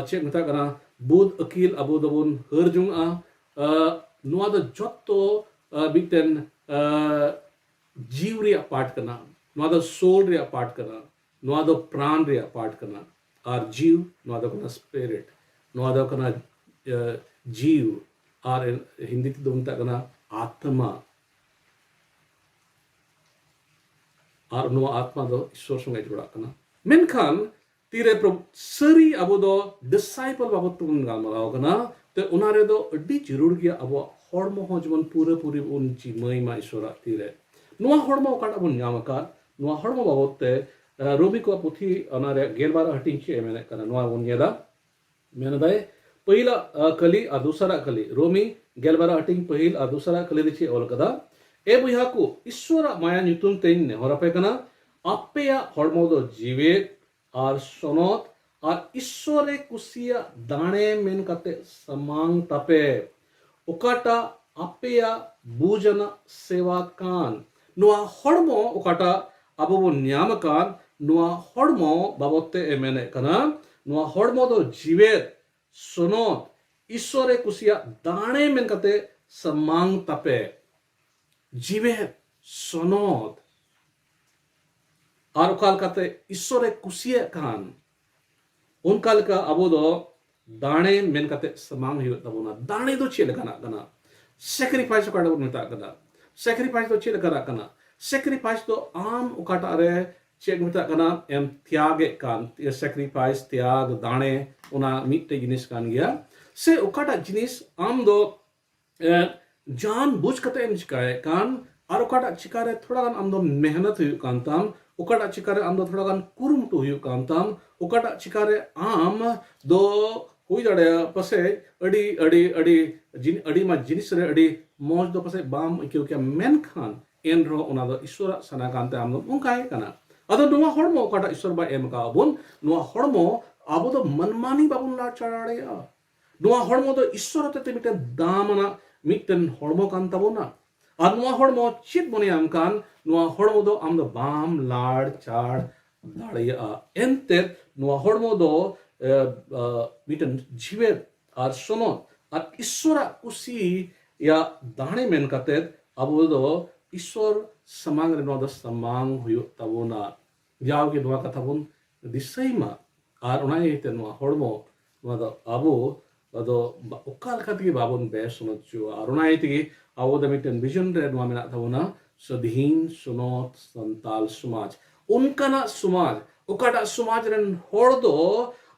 चे मिता करा बुद अकील अब दो हरजुंग नो दो जत्तो मिटन जीव रे पार्ट करना नो दो सोल रे पार्ट करना नो दो प्राण रे पार्ट करना और जीव नो दो कना स्पिरिट नो दो कना जीव और हिंदी ते मिता कना आत्मा और नो आत्मा दो ईश्वर संगे जुड़ा कना मेनखान तीरे प्रभु सरी अब दो डिसाइपल बाबत तुम गालमाराव कना ते उनारे दो अड्डी जरूर गया अब हड़मो हो जमन पूरे पूरी उन चिमई मा ईश्वर तीरे नुआ हड़मो काटा बुन न्यामका नुआ हड़मो बाबत ते रोमी को पुथी अनारे गेलबारा हटिंग चे मैंने कना नुआ बुन येदा मैंने दाए पहिला कली और दूसरा कली रोमी गेलबारा हटिंग पहिल और दूसरा कली दिचे ओल कदा ए बुया को ईश्वर माया ᱧᱩᱛᱩᱢ तेन ने होरापे कना आपेया हड़मो दो जीवे और सोनोत और ईश्वरे कुसिया दाणे मेन कते समांग तपे उकाटा apeya bujana sewa kan noa hormo okata abo bon nyama kan noa hormo babote emene kana noa hormo do jivet sono isore kusia dane men kate samang tape jivet sonot arukal kate isore kusia kan unkal ka abo do दाणे main कते समांग हियो तबोना दाणे दो चेल कना कना sacrifice का डबो मिता कना सैक्रिफाइस तो चेल करा कना सैक्रिफाइस तो आम उकाटा रे चेक मिता कना एम त्यागे कान ये सैक्रिफाइस त्याग दाणे उना मिटे जिनिस कान गया से उकाटा जिनिस आम दो जान बुझ कते एम चिकाए कान और उकाटा चिकारे थोड़ा गान आम दो मेहनत हुई कान ताम उकाटा चिकारे आम दो थोड़ा गान कुरुमुटु हुई कान ताम उकाटा चिकारे आम दो हुई जड़े पसे अड़ी अड़ी अड़ी जिन अड़ी मा जिनिस रे अड़ी मौज दो पसे बाम क्यों क्या मेन खान एन रो उना दो ईश्वर सना कांते आम दो उनकाए कना अदो नुआ हड़मो उकाटा ईश्वर बा एम का बुन नुआ हड़मो आबो दो मनमानी बाबुन ला चढ़ाड़े नुआ हड़मो दो ईश्वर ते मिटे दामना मिटन हड़मो कांता बोना और नुआ हड़मो चित बने आम कान नुआ हड़मो दो आम दो बाम लाड़ चाड़ दाड़िया एंते नुआ हड़मो दो मिटन जीवे और सोनो और ईश्वर कुसी या दाणे मेन कते अबो दो ईश्वर समांग रे नो द समांग हुयो तबोना जाव के दुआ कथा बोन दिसैमा और उना एते नो हड़मो नो द अबो दो उकाल कति बाबोन बेस समझो और उना एते अबो द मिटन विजन रे नो मेना तबोना सधीन सुनोत संताल समाज उनका ना समाज उकाटा समाज रेन हड़ दो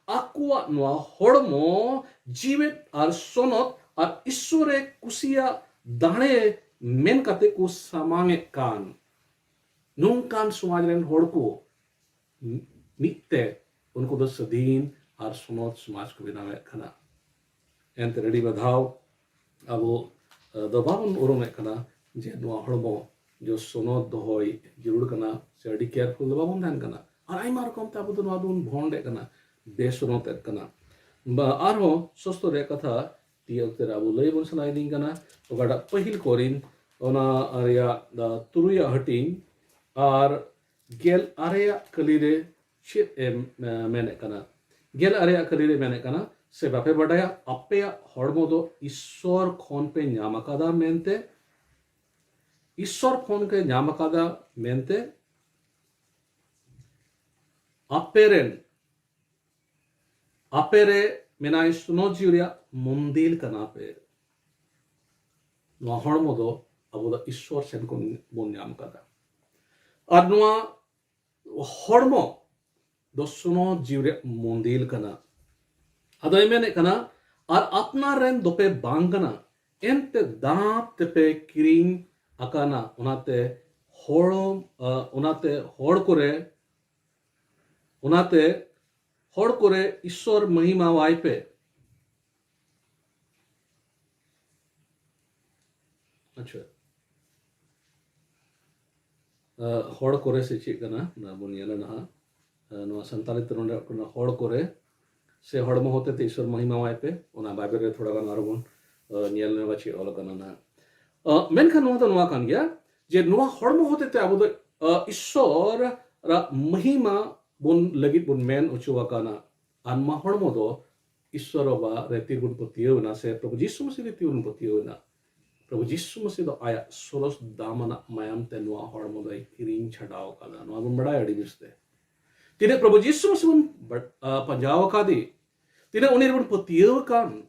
आकुआ नुआ हड़मो जीवित और सोनत और ईश्वरे कुसिया दाणे मेन कते को समांगे कान नुंकान समाज रेन हड़ को मिटते उनको दो सदीन और सोनत समाज को बिना में खना एंत रेडी बधाव अबो दो बाबन उरुम में खना जे नुआ हड़मो जो सोनत दोहई जरूर कना से अडी केयरफुल बाबन ध्यान कना और आई मार कम ताबो तो नुआ दुन भोंडे कना बेसुनो तेत कना बा आरो सस्तो रे कथा ती अक्ते राबु लई बन सनाई दिन कना ओगाडा पहिल कोरिन ओना आरिया द तुरुया हटिंग और गेल आरिया कलीरे चित मेने कना गेल आरिया कलीरे मेने कना से बापे बडाया अपे हड़मो दो ईश्वर खोन पे न्यामकादा मेनते ईश्वर खोन के न्यामकादा मेनते अपेरेन अपेरे मेनाई सुनो जिउरिया मंदिर कना पे नुआ हड़मो दो अबो द ईश्वर सेन को बोन न्याम कदा और नुआ हड़मो दो सुनो जिउरिया मंदिर कना अदो एमेने कना और अपना रेन दोपे बांग कना एंते दाप तेपे किरिंग अकाना उनाते हड़म उनाते हड़ करे उनाते हड़ करे ईश्वर महिमा वाइपे अच्छा हड़ करे से चेक कना ना बुनियाला ना नो संतालित तरुण कना हड़ करे से हड़मो होते ते ईश्वर महिमा वाइपे उना बाइबल रे थोड़ा गान आरबन नियल ने बाची ऑल कना ना मेनखान नो तो नो कान गया जे नो हड़मो होते ते अब ईश्वर रा महिमा बुन लगी बुन मेन उचुवा काना आनमा हड़मो दो ईश्वर बा रेतिर बुन पतियो ना से प्रभु यीशु मसीह रे तिउन पतियो ना प्रभु यीशु मसीह दो आया सोलस दामना मायाम ते नुआ हड़मो दो किरिंग छडाव कादा नुआ बुन बड़ा अड़ी बिस्ते तिने प्रभु यीशु मसीह बुन पंजाव कादी तिने उनिर बुन पतियो कान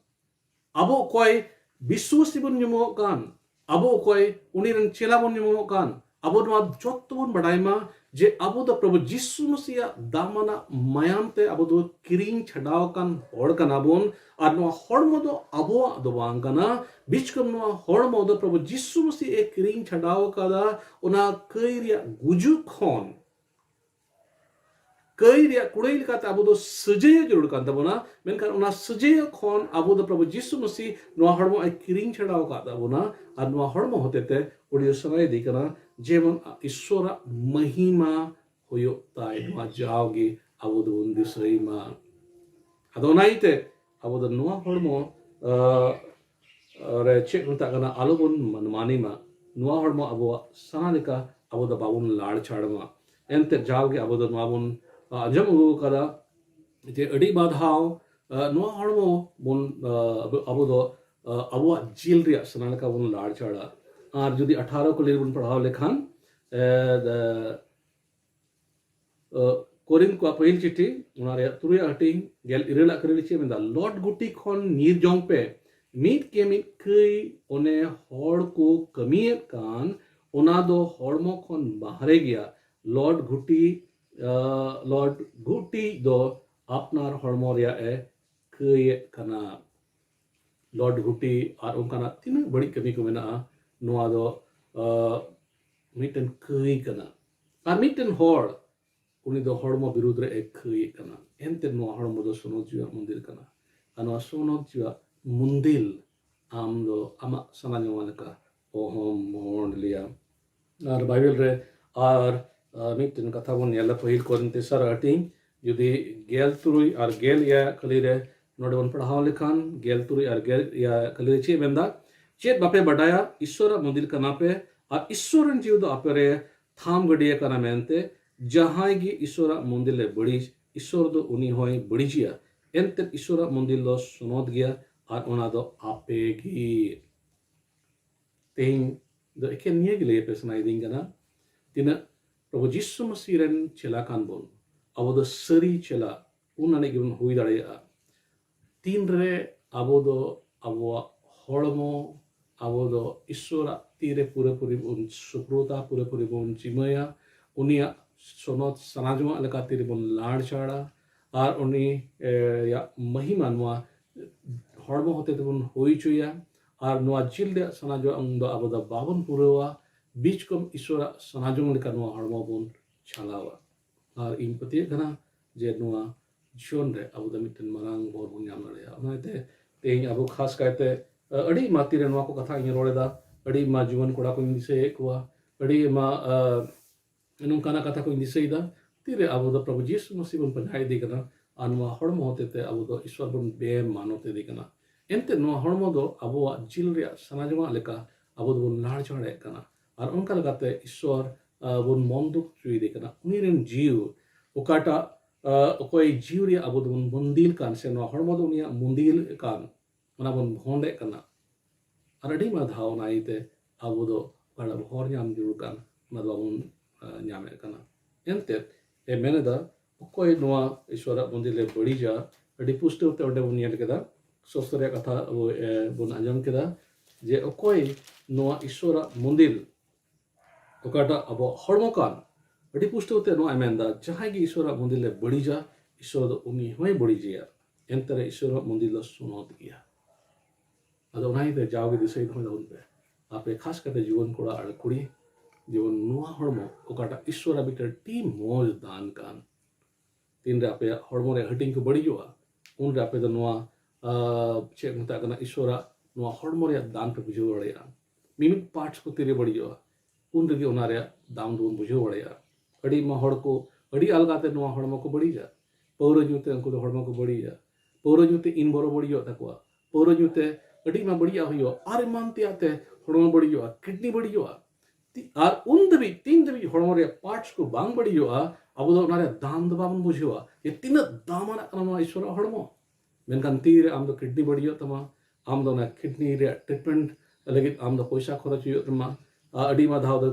अबो कोई विश्वासी बुन निमो कान अबो कोई उनिरन चेला बुन निमो कान अबो नुआ जत्तो बुन बडाइमा जे अबो द प्रभु यीशु मसीह दामना मायाम ते अबो दो किरिंग छडाव कान हड़ कना बुन और नुआ हड़मो दो अबो दो वांग कना बिचकम नुआ हड़मो दो प्रभु यीशु मसीह ए किरिंग छडाव कादा उना कइरिया गुजु खोन कइरिया कुड़ैल का अबो दो सजे जरूर कान तबोना मेनखान उना सजे खोन अबो दो प्रभु यीशु मसीह नुआ हड़मो ए किरिंग छडाव कादा बुना और नुआ हड़मो होते ते उडियो समय दिकना जेवन ईश्वर महिमा होयो ताई नुआ जाओगी अबो दो दिसैमा अदोनाइते अबो दो नुआ हड़मो रे चेक मुता कना आलोबन मनमानी मा नुआ हड़मो अबो साना लेका अबो द बाबुन लाड़ छाड़मा एंते जावगे अबो द माबुन अंजम उगु कदा जे अड़ी बाधाव नुआ हड़मो बुन अबो द अबो जिल रिया साना लेका बुन लाड़ छाड़ा और जुदी 18 को लेर बुन पढ़ाव लेखान कोरिन को पहिल चिट्ठी उनारे तुरिया हटिंग गेल इरेला करेली चे मेंदा लॉर्ड गुटी खन नीर जोंग पे मीट के मीट कई ओने हड़ को कमियत कान ओना दो हड़मो खन बाहरे गया लॉर्ड गुटी दो अपनार हड़मो रिया ए कयत कना लॉर्ड गुटी और उनका तीना बड़ी कमी को मेना नुआ दो मीटन कई कना और मीटन हड़ उनी दो हड़मो विरुद्ध रे एक कई कना एंते नुआ हड़मो दो सोनो जुआ मंदिर कना अनवा सोनो जुआ मुंदिल आम दो आमा समाजवान का ओहम मोंड लिया और बाइबल रे और मिटन कथा बन याला पहिल कोरिन्थे सर हटिंग जुदी गेल तुरुई और गेल या कली रे नोडे बन पढ़ाव लिखान गेल तुरुई और गेल या कली रे चे बेंदा चेत बापे बढ़ाया ईश्वर मंदिर कना पे और ईश्वरन जीव दो आपे रे थाम गडिया कना मेनते जहां गी ईश्वर मंदिर ले बड़ी ईश्वर दो उनी होय बड़ी जिया एंते ईश्वर मंदिर लो सुनोद गया और ओना दो आपे गी तें दो एके निये गे ले पे सुनाई दिंग कना तिना प्रभु यीशु मसीह रेन चेला कान बोन अबो दो सरी चेला उनाने गिवन हुई दाड़ेया तीन रे अबो दो अबो हड़मो अबो दो ईश्वर तीरे पूरे पूरी बोन सुप्रोता पूरे पूरी बोन जिमया उनिया सोनोत सनाजमा लका तीरे बोन लाड़ छाड़ा और उनी या महिमा नुआ हड़मो होते तो बोन होई चुया और नुआ जिल दे सनाजो अंग अबो द बाबन पुरेवा बीच कम ईश्वर सनाजो लका नुआ हड़मो बोन छालावा और इन पति घना जे नुआ जीवन रे above the mitten Marang bore bone नाम लड़या ओनाते तेई अबो खास कहते अड़ी माती रे नुआ को कथा इन रोड़ेदा अड़ी मा जीवन कोड़ा को दिसे एकवा अड़ी मा नुकाना कथा को दिसेदा तीरे अबो द प्रभु यीशु मसीह बन पढ़ाई दे कना अनवा हड़मो होते ते अबो द ईश्वर बन बे मानोते दे कना एंते नुआ हड़मो दो अबो जिल रे सनाजमा लेका अबो दो लाड़ छाड़े कना और उनका लगाते ईश्वर बन मन दुख चुई दे कना उनी रेन जीव ओकाटा कोई जीव रे अबो दो मंदिर कान से नुआ हड़मो दो उनिया मंदिर कान ओना बन भोंडे कना और अड़ी मा धाव नाइते अबो दो बड़ा भोर ᱧᱟᱢ जुड़ कान ना दो बन ᱧᱟᱢᱮ कना एंते ए मेनेदा कोई नुआ ईश्वर मंदिर ले बड़ी जा अड़ी पुष्टो ते ओंडे बन ᱧᱮᱞ केदा सोस्तरे कथा वो बन आंजम केदा जे कोई नुआ ईश्वर मंदिर ओकाटा अबो हड़मो कान अड़ी पुष्टो ते नुआ मेंदा जहां गी ईश्वर मंदिर ले बड़ी जा ईश्वर दो उनी होय बड़ी जिया एंतरे ईश्वर मंदिर लो सुनोत गया अदो नाई ते जाओगे दिसई होय दोन पे आपे खास करते जीवन कोड़ा और कुड़ी जीवन नुआ हड़मो ओकाटा ईश्वर बिटर टी मोज दान कान तीन रे आपे हड़मो रे हटिंग को बड़ी जोआ उन रे आपे द नुआ चेक मुता कना ईश्वर नुआ हड़मो रे दान पे बुझो वड़ेया मिमिट पार्ट्स को तीरे बड़ी जोआ उन रे ओना रे दाम दोन बुझो वड़ेया अड़ी मा हड़ को अड़ी अलगाते नुआ हड़मो को बड़ी जा पौरो जुते उनको दो हड़मो को बड़ी जा पौरो जुते इन बरो बड़ी जो तकवा पौरो जुते अड़ी मा बढ़िया हुयो आरे मानते आते हड़मो बड़ी जो किडनी बड़ी जो और उन दबी तीन दबी हड़मो रे पार्ट्स को बांग बड़ी जो अबो दो नारे दाम दो बाबन बुझियो ये तीन दामाना कनमा ईश्वर हड़मो मेनकान तीर आम दो किडनी बड़ी जो तमा आम दो ना किडनी रे ट्रीटमेंट लगे आम दो पैसा खर्च हुयो तमा अड़ी मा धाव दो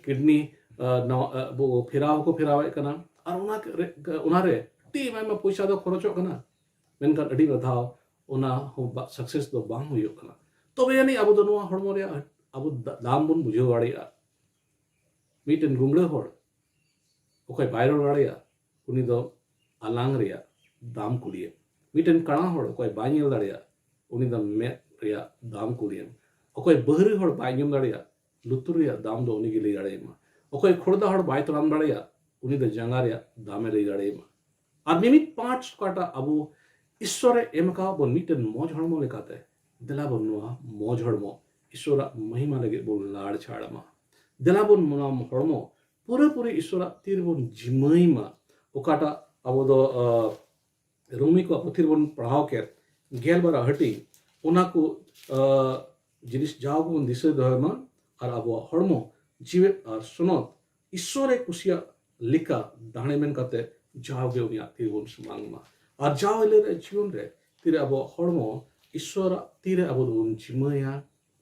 किडनी वो फिराव को फिरावे कना और उना रे ती में पैसा दो खर्चो कना मेनकान अड़ी मा धाव उना हो सक्सेस दो बांग हुयो कना तो यानी अबो दो नुआ हड़मो रे अबो दाम बन बुझो वाड़िया मीटन गुंगड़े हड़ ओकय बायरो वाड़िया उनी दो अलांग रिया दाम कुड़िए मीटन कणा हड़ ओकय बाय नेल दाड़िया उनी दो मे रिया दाम कुड़िए ओकय बहरी हड़ बाय नेम दाड़िया लुतुर रिया दाम दो उनी गे लई दाड़ेमा ओकय खोड़दा हड़ बाय तराम दाड़िया उनी दो जंगा रिया दामे लई दाड़ेमा और मिमिट पार्ट्स काटा अबो ईश्वर एमका बन मीटन मौज हड़मो लेकाते दिला बन नुआ मौज हड़मो ईश्वर महिमा लगे बोल लाड़ छाड़मा दिला बन मुना हड़मो पूरे पूरे ईश्वर तीर बन जिमईमा ओकाटा अबो दो रूमी को पुथिर बन पढ़ाव के गेल बारा हटी ᱚᱱᱟ ᱠᱚ जिनिस जाओ बन दिशा दहमा और अब हड़मो जीवित और सुनत ईश्वरे कुसिया लिखा दाने में कते जाओ गे उनिया तीर बन समांगमा और जाओ ले जीवन रे तीर अब हड़मो ईश्वर तीर अब बन जिमया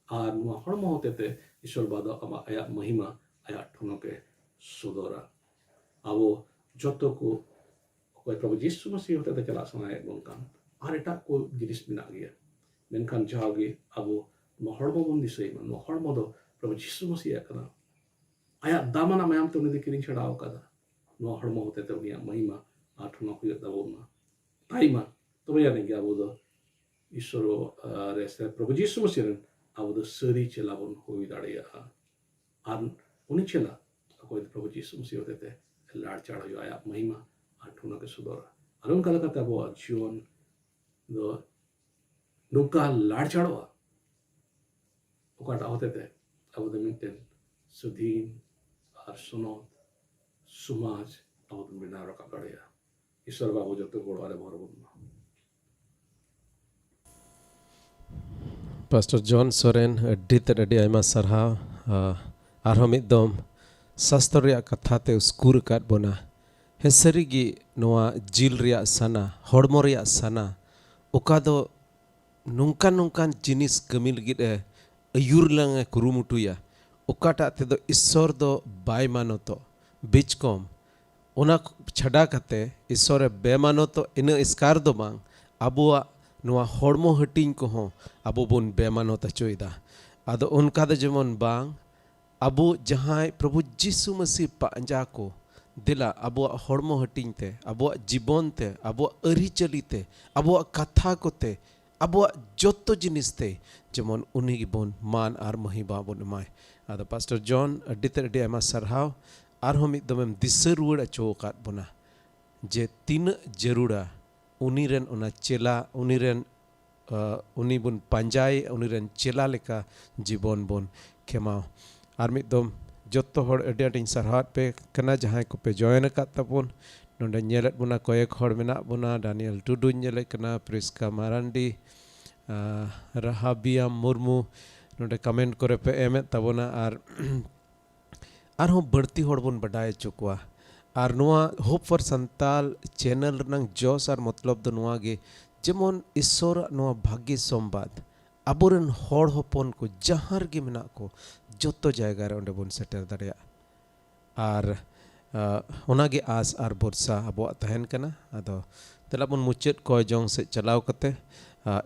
और नुआ हड़मो होते ते ईश्वर बाद अमा आया महिमा आया ठुनो के सुदोरा अब जतो को कोई प्रभु यीशु मसीह होते ते चला समाये बंकान और एटा को जिनिस बिना गया मेनखान जाओगे अब हड़मो बन दिशा हड़मो दो प्रभु यीशु मसीह कना आया दामना मैम तो उन्हें किरिंग छड़ाव कदा नो हड़मो होते ते उनिया महिमा आठनो हुई दबोना ताइमा तो या नहीं क्या वो दो ईश्वर रेसे प्रभु यीशु मसीह अब दो सरी चला बन हुई दाड़िया आन उन्हीं चला कोई प्रभु यीशु मसीह होते थे लाड़ चढ़ा जो आया महिमा आठनो के सुदोरा अरुण कल का तब वो जीवन दो नुका लाड़ चढ़वा ओकाटा होते थे अब द मिटेन सुधीन और सुनो समाज अब तुम बिना रखा करेया ईश्वर बाबू जो तो गोड़वारे भर बुना पास्टर जॉन सोरेन अड्डी आयमा सरहाव आरहों मिदम शास्त्र रिया कथा ते स्कूर काट बोना हे सरीगी नोआ जिल रिया सना हड़मो रिया सना ओका दो नुंकान जिनिस कमी लगित अयुर लंग कुरुमुटुया ओकाटा ते दो ईश्वर दो बाय मानो तो बिचकम ओना छड़ा कते ईश्वर बेमानो तो इन इसकार दो बांग अबुआ नुआ हड़मो हटिंग को हो अबो बोन बेमानो तचोइदा आदो उनका दो जेमन बांग अबो जहाँ प्रभु यीशु मसीह पांजा को दिला अबो हड़मो हटिंग ते अबो जीवन ते अबो अरी चलीते अबो कथा को ते अबो जोतो जिनिस ते जेमन उन्हीं की बोन मान आर महिमा बोन माय आदो पास्टर जॉन अड्डी आयमा सरहाव आरहों मिदम दिशा रुआड़ अचोकात बोना जे तीन जरूरा उनीरेन उना चेला उनीरेन उनी बोन पांजाई उनीरेन चेला लेका जीवन बोन खेमाव आर मिदम जोतो हड़ अड्डी आटिन सरहात पे कना जहाँ को पे जॉइन का तबोन नोंडे नेलत बोना कोयक हड़ मेना बोना दानियल टुडू नेले कना प्रिस्का मारांडी रहाबिया मुर्मू नोंडे कमेंट करे पे एमेत तबोना आर हो बढ़ती हड़ बोन बडाय चुकवा आर नुआ होप फॉर संताल चैनल रंग जोस आर मतलब दो नुआ गे जेमन ईश्वर नुआ भाग्य संवाद अबोरन हड़ होपन को जहार गे मेना को जोतो जायगा रे ओंडे बोन सेटर दाड़िया आर ओनागे आस आर भरोसा अब तहन कना आदो तेला बोन मुचाद कय जोंग से चलाव कते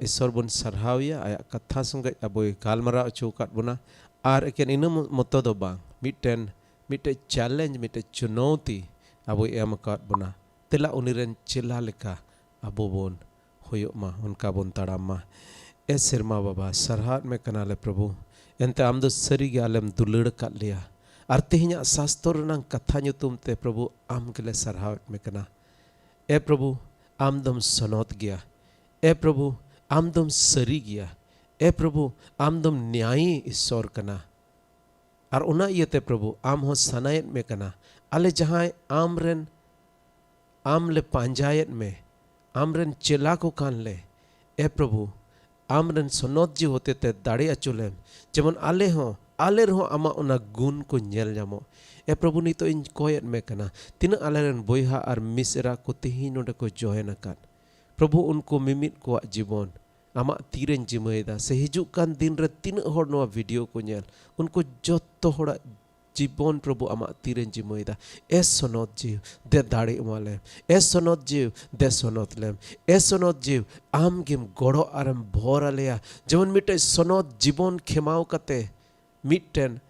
ईश्वर बोन सरहाविया आया कथा संगे अबोय गालमारा अचोकात बोना आर एकेन इन मतो दो बांग मिटे चैलेंज मिटे चुनौती अब एम काट बोना तेला उनिरेन चेला लेका अबो बोन होयो मा उनका बोन ताड़ाम मा ए सिरमा बाबा सरहात में कनाले प्रभु एनते आम दो सरी गे आलेम दुलड़ काट लिया और तेहिया शास्त्र रंग कथा नुतुम ते प्रभु आम गले सरहावत में कना ए प्रभु आम दम सनोत गया ए प्रभु आम दम सरी गया ए प्रभु आम दम न्यायी ईश्वर कना और उना इयते प्रभु आम हो सनायत में कना आले जहाँ आम ले पांजायत में आमरेन चेला को कान ले ए प्रभु आमरेन सनोत जी होते ते दाड़े अचुलेम जेमन आले रहो आमा उना गुण को नेल जामो ए प्रभु नी तो इन कोयत में कना तीन आलेरन बोयहा और मिसरा को तेही नोडे को जोयन अकान प्रभु उनको मिमित को जीवन आमा तीरेन जिमयदा से हिजु कान दिन रे तीन हर नोआ वीडियो को नेल उनको जोतो हड़ा जीवन प्रभु आमा तीरेन जिमयदा ए सनोत जीव दे दाड़े उमालेम ए सनोत जीव दे सनोत लेम ए सनोत जीव आम गेम गड़ो आरम भोर आलेया जेमन मिटे सनोत जीवन खेमाव कते मिटेन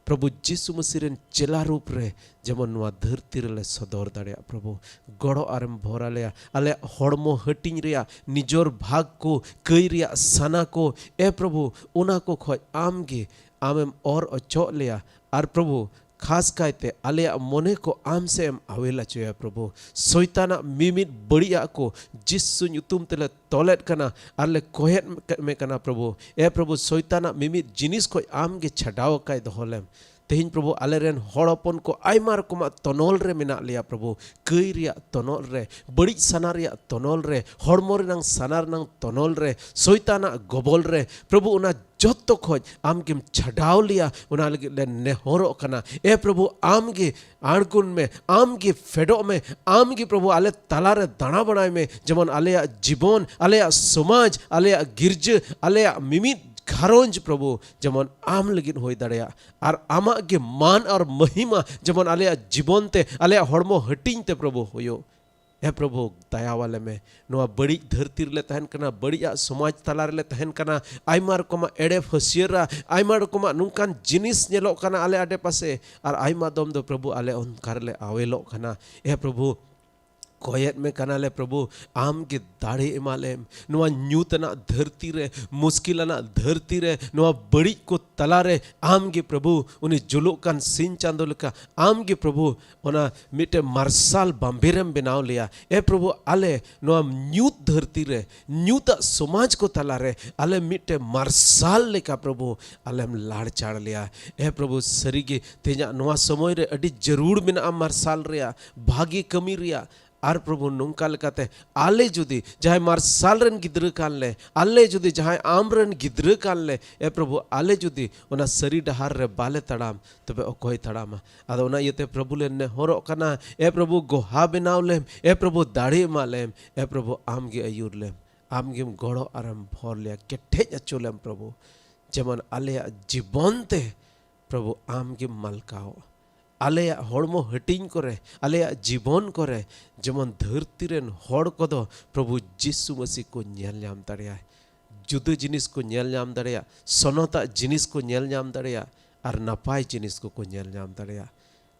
प्रभु यीशु मसीह चेला रूप रे जेमन नुआ धरती रे सदर दाड़े प्रभु गड़ो आरम भोर आलेया आले हड़मो हटिंग रिया निजोर भाग को कई रिया सना को ए प्रभु उना को खोज आम गे आमेम और अचो लिया और प्रभु खास कायते आले मने को आम से एम आवेला चोया प्रभु शैताना मिमित बड़िया को जिसु नुतुम तेले तोलेट कना आले कोहेट में कना प्रभु ए प्रभु शैताना मिमित जिनिस को आम गे छडाव काय दोहलेम तेहिं प्रभु आलेरेन हड़ हपन को आयमा रकम तनल रे मेना लिया प्रभु कई रिया तनल रे बड़ी सना रिया तनल रे हड़मो रेनांग सना रेनांग तनल रे शैताना गबल रे प्रभु उना जत्तो खोज आमगेम छडाव लिया उना लगे ले नेहरो कना ए प्रभु आमगे आड़गुन में आमगे फेडो में आमगे प्रभु आले तलारे दाना बनाए में जेमन आलेया जीवन आलेया समाज आलेया गिरज आलेया मिमित घरोंज प्रभु जेमन आम लगिन होई दाड़ेया और आमा के मान और महिमा जेमन आलेया जीवन ते आलेया हड़मो हटिंग ते प्रभु होयो हे प्रभु दया वाले में नोआ बड़ी धरती रे तहन कना बड़िया समाज तला रे तहन कना आयमा रकम एड़े फसियरा आयमा रकम नुकान जिनिस नेलो कना आले आडे पासे और आयमा दम दो प्रभु आले उनकार ले आवेलो कना हे प्रभु कोयत में कनाले प्रभु आम के दाढ़े इमालेम नुआ न्यूतना धरती रे मुश्किलना धरती रे नुआ बड़ी को तला रे आम के प्रभु उन्हें जुलो कान सिन चांदो लका आम के प्रभु उना मिटे मार्शल बम्बेरम बनाव लिया ए प्रभु आले नुआ न्यूत धरती रे न्यूत समाज को तला रे आले मिटे मार्शल लेका प्रभु आले हम लाड़ चाड़ लिया ए प्रभु सरी के तेजा नुआ समय रे अड़ी जरूर बिना मार्शल रिया भागी कमी रिया आर प्रभु नोंका लेकाते आले जुदी जहां मार्शल रन गिद्र कान ले आले जुदी जहां आमरन गिद्र कान ले ए प्रभु आले जुदी उना सरी डहार रे बाले तड़ाम तबे ओकोय तड़ाम आदो उना यते प्रभु ले ने होरो कना ए प्रभु गोहा बनाव लेम ए प्रभु दाढ़ी मालेम ए प्रभु आमगे अयूर लेम आमगे गड़ो आराम भर लिया केठे अचोलेम प्रभु जेमन आले जीवनते प्रभु आमगे मलकाओ आलेया हड़मो हटिंग करे आलेया जीवन करे जेमन धरती रेन हड़ कोदो प्रभु यीशु मसीह को नेल नाम दाड़ेया जुदा जिनिस को नेल नाम दाड़ेया सनता जिनिस को नेल नाम दाड़ेया और नपाय जिनिस को नेल नाम दाड़ेया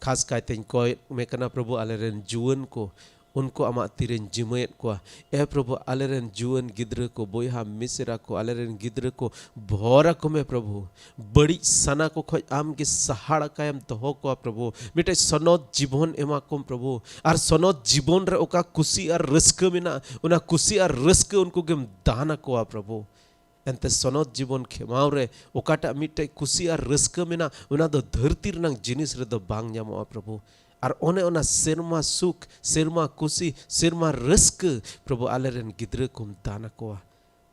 खास कायते कोय में कना प्रभु आले रेन जुवन को उनको आमा तिरेन जिमेत को ए प्रभु आले रेन जुवन गिद्र को बोयहा मिसरा को आले रेन गिद्र को भोरा को में प्रभु बड़ी सना को खोज आम के सहारा कायम दहो को प्रभु मिटे सनद जीवन एमा को प्रभु और सनद जीवन रे ओका खुशी और रस्क मिना उना खुशी और रस्क उनको गेम दाना को प्रभु एंते सनद जीवन खेमाव रे ओकाटा मिटे खुशी और रस्क मिना उना दो धरती रनांग जिनिस रे दो बांग ᱧᱟᱢᱚᱜᱼᱟ प्रभु और ओने ओना सेरमा सुख सेरमा खुशी सेरमा रस्क प्रभु आले रेन गिद्र को दाना को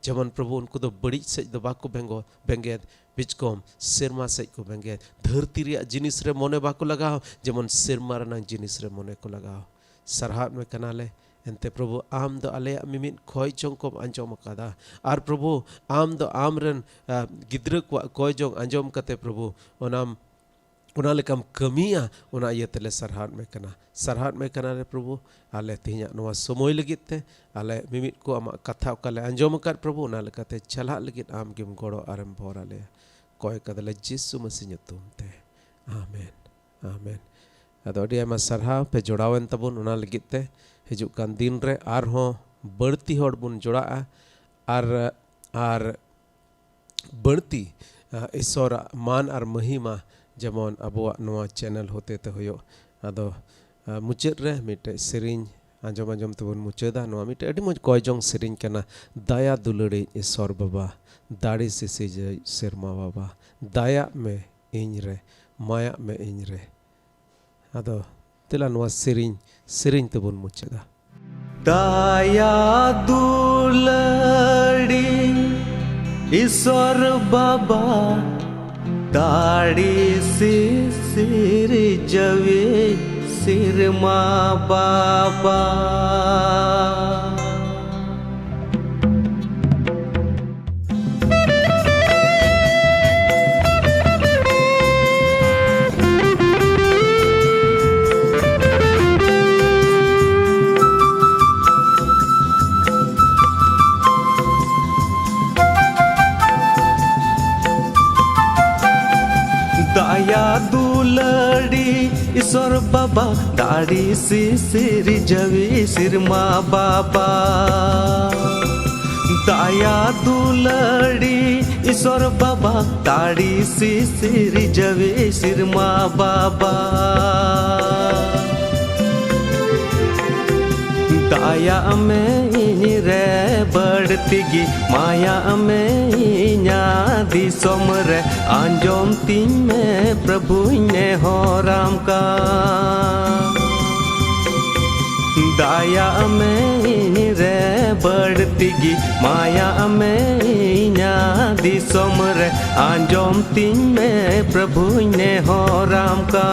जेमन प्रभु उनको दो बड़ी से दो बाको बेंगो बेंगेद बिचकोम सेरमा से को बेंगेद धरती रे जिनिस रे मोने बाको लगाओ जेमन सेरमा रनांग जिनिस रे मोने को लगाओ सरहात में कनाले एंते प्रभु आम दो आले मिमिन खोय चों को अंजोम कादा और प्रभु आम दो आमरन गिद्र को खोय जों अंजोम कते प्रभु ओनाम उना लेकम कमिया उना ये तले सरहात में कना रे प्रभु आले तिहिया नवा समय लगित ते आले मिमित को आमा कथा काले अंजोम कर प्रभु उना लेकाते चला लगित आम गिम गड़ो आरम भोराले कोय कदले यीशु मसीह ᱧᱩᱛᱩᱢ ते आमेन आमेन अदो अडी आमा सरहाव पे जोड़ावन तबुन उना लगित ते हिजुक कान दिन रे आर हो बड़ती होड़ बुन जोड़ाआ आर बड़ती ईश्वर मान और महिमा जेमन अबुआ नवा चैनल होते तो होयो आदो मुचाद रे मिटे सेरिंग आंजम आंजम तबन मुचादा नवा मिटे अडी मज कयजों सेरिंग कना दया दुलड़ी ईश्वर बाबा दाड़ी सिसी सेरमा बाबा दया में इन रे माया में इन रे आदो तेला नवा सेरिंग तबन मुचादा दया दुलड़ी ईश्वर बाबा दाढ़ी से सिर जवे सिर माँ बाबा दया दुलड़ी ईश्वर बाबा दाढ़ी से सिर जवे सिर माँ बाबा दया दुलड़ी ईश्वर बाबा दाढ़ी से सिर जवे सिर माँ बाबा Daya me ini re bertigi maya me inya di somre anjom tin me prabhu ne horam ka Daya me ini re bertigi maya me inya di somre anjom tin me prabhu ne horam ka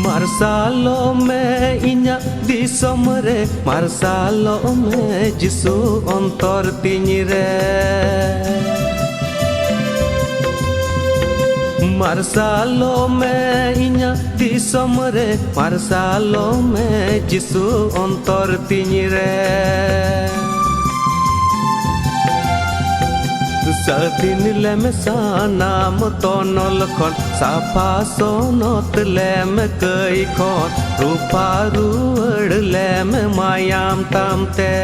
Marsalo me inya di somre marsalo me jisu ontor tinyire Marsalo me inya di somre marsalo me jisu ontor tinyire Sadin lem sanam tonol khon sapa sonot lem kai khon rupa ruad lem mayam tamte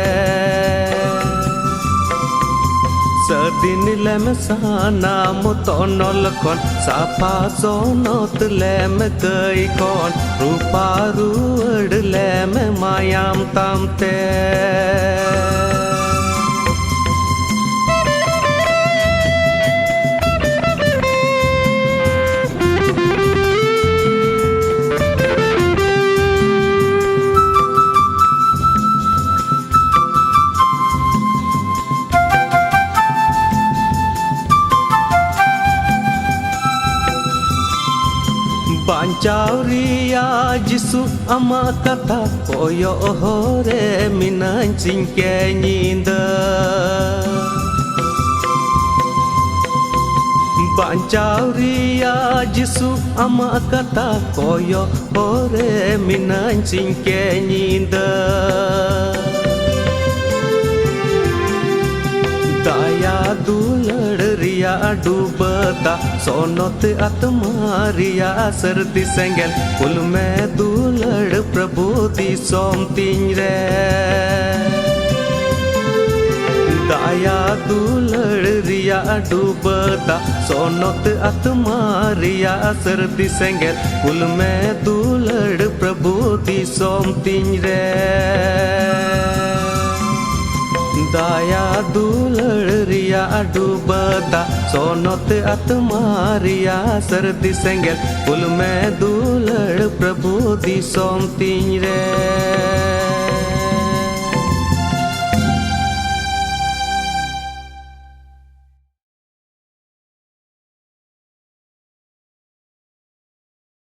Sadin lem sanam tonol khon sapa sonot lem kai khon rupa ruad lem mayam tamte Bancauria jisu ama kata koyo hore minan cingke nyinda Bancauria jisu ama kata koyo hore minan cingke nyinda Daya dulad ria dubata sonot atmaria sardi sengel kul me dulad prabhu di som tinre Daya dulad ria dubata sonot atmaria sardi sengel kul me dulad prabhu di som tinre Daya dulad ria dubata sonot atmaria sardi sengel kul me dulad prabhu di som tinre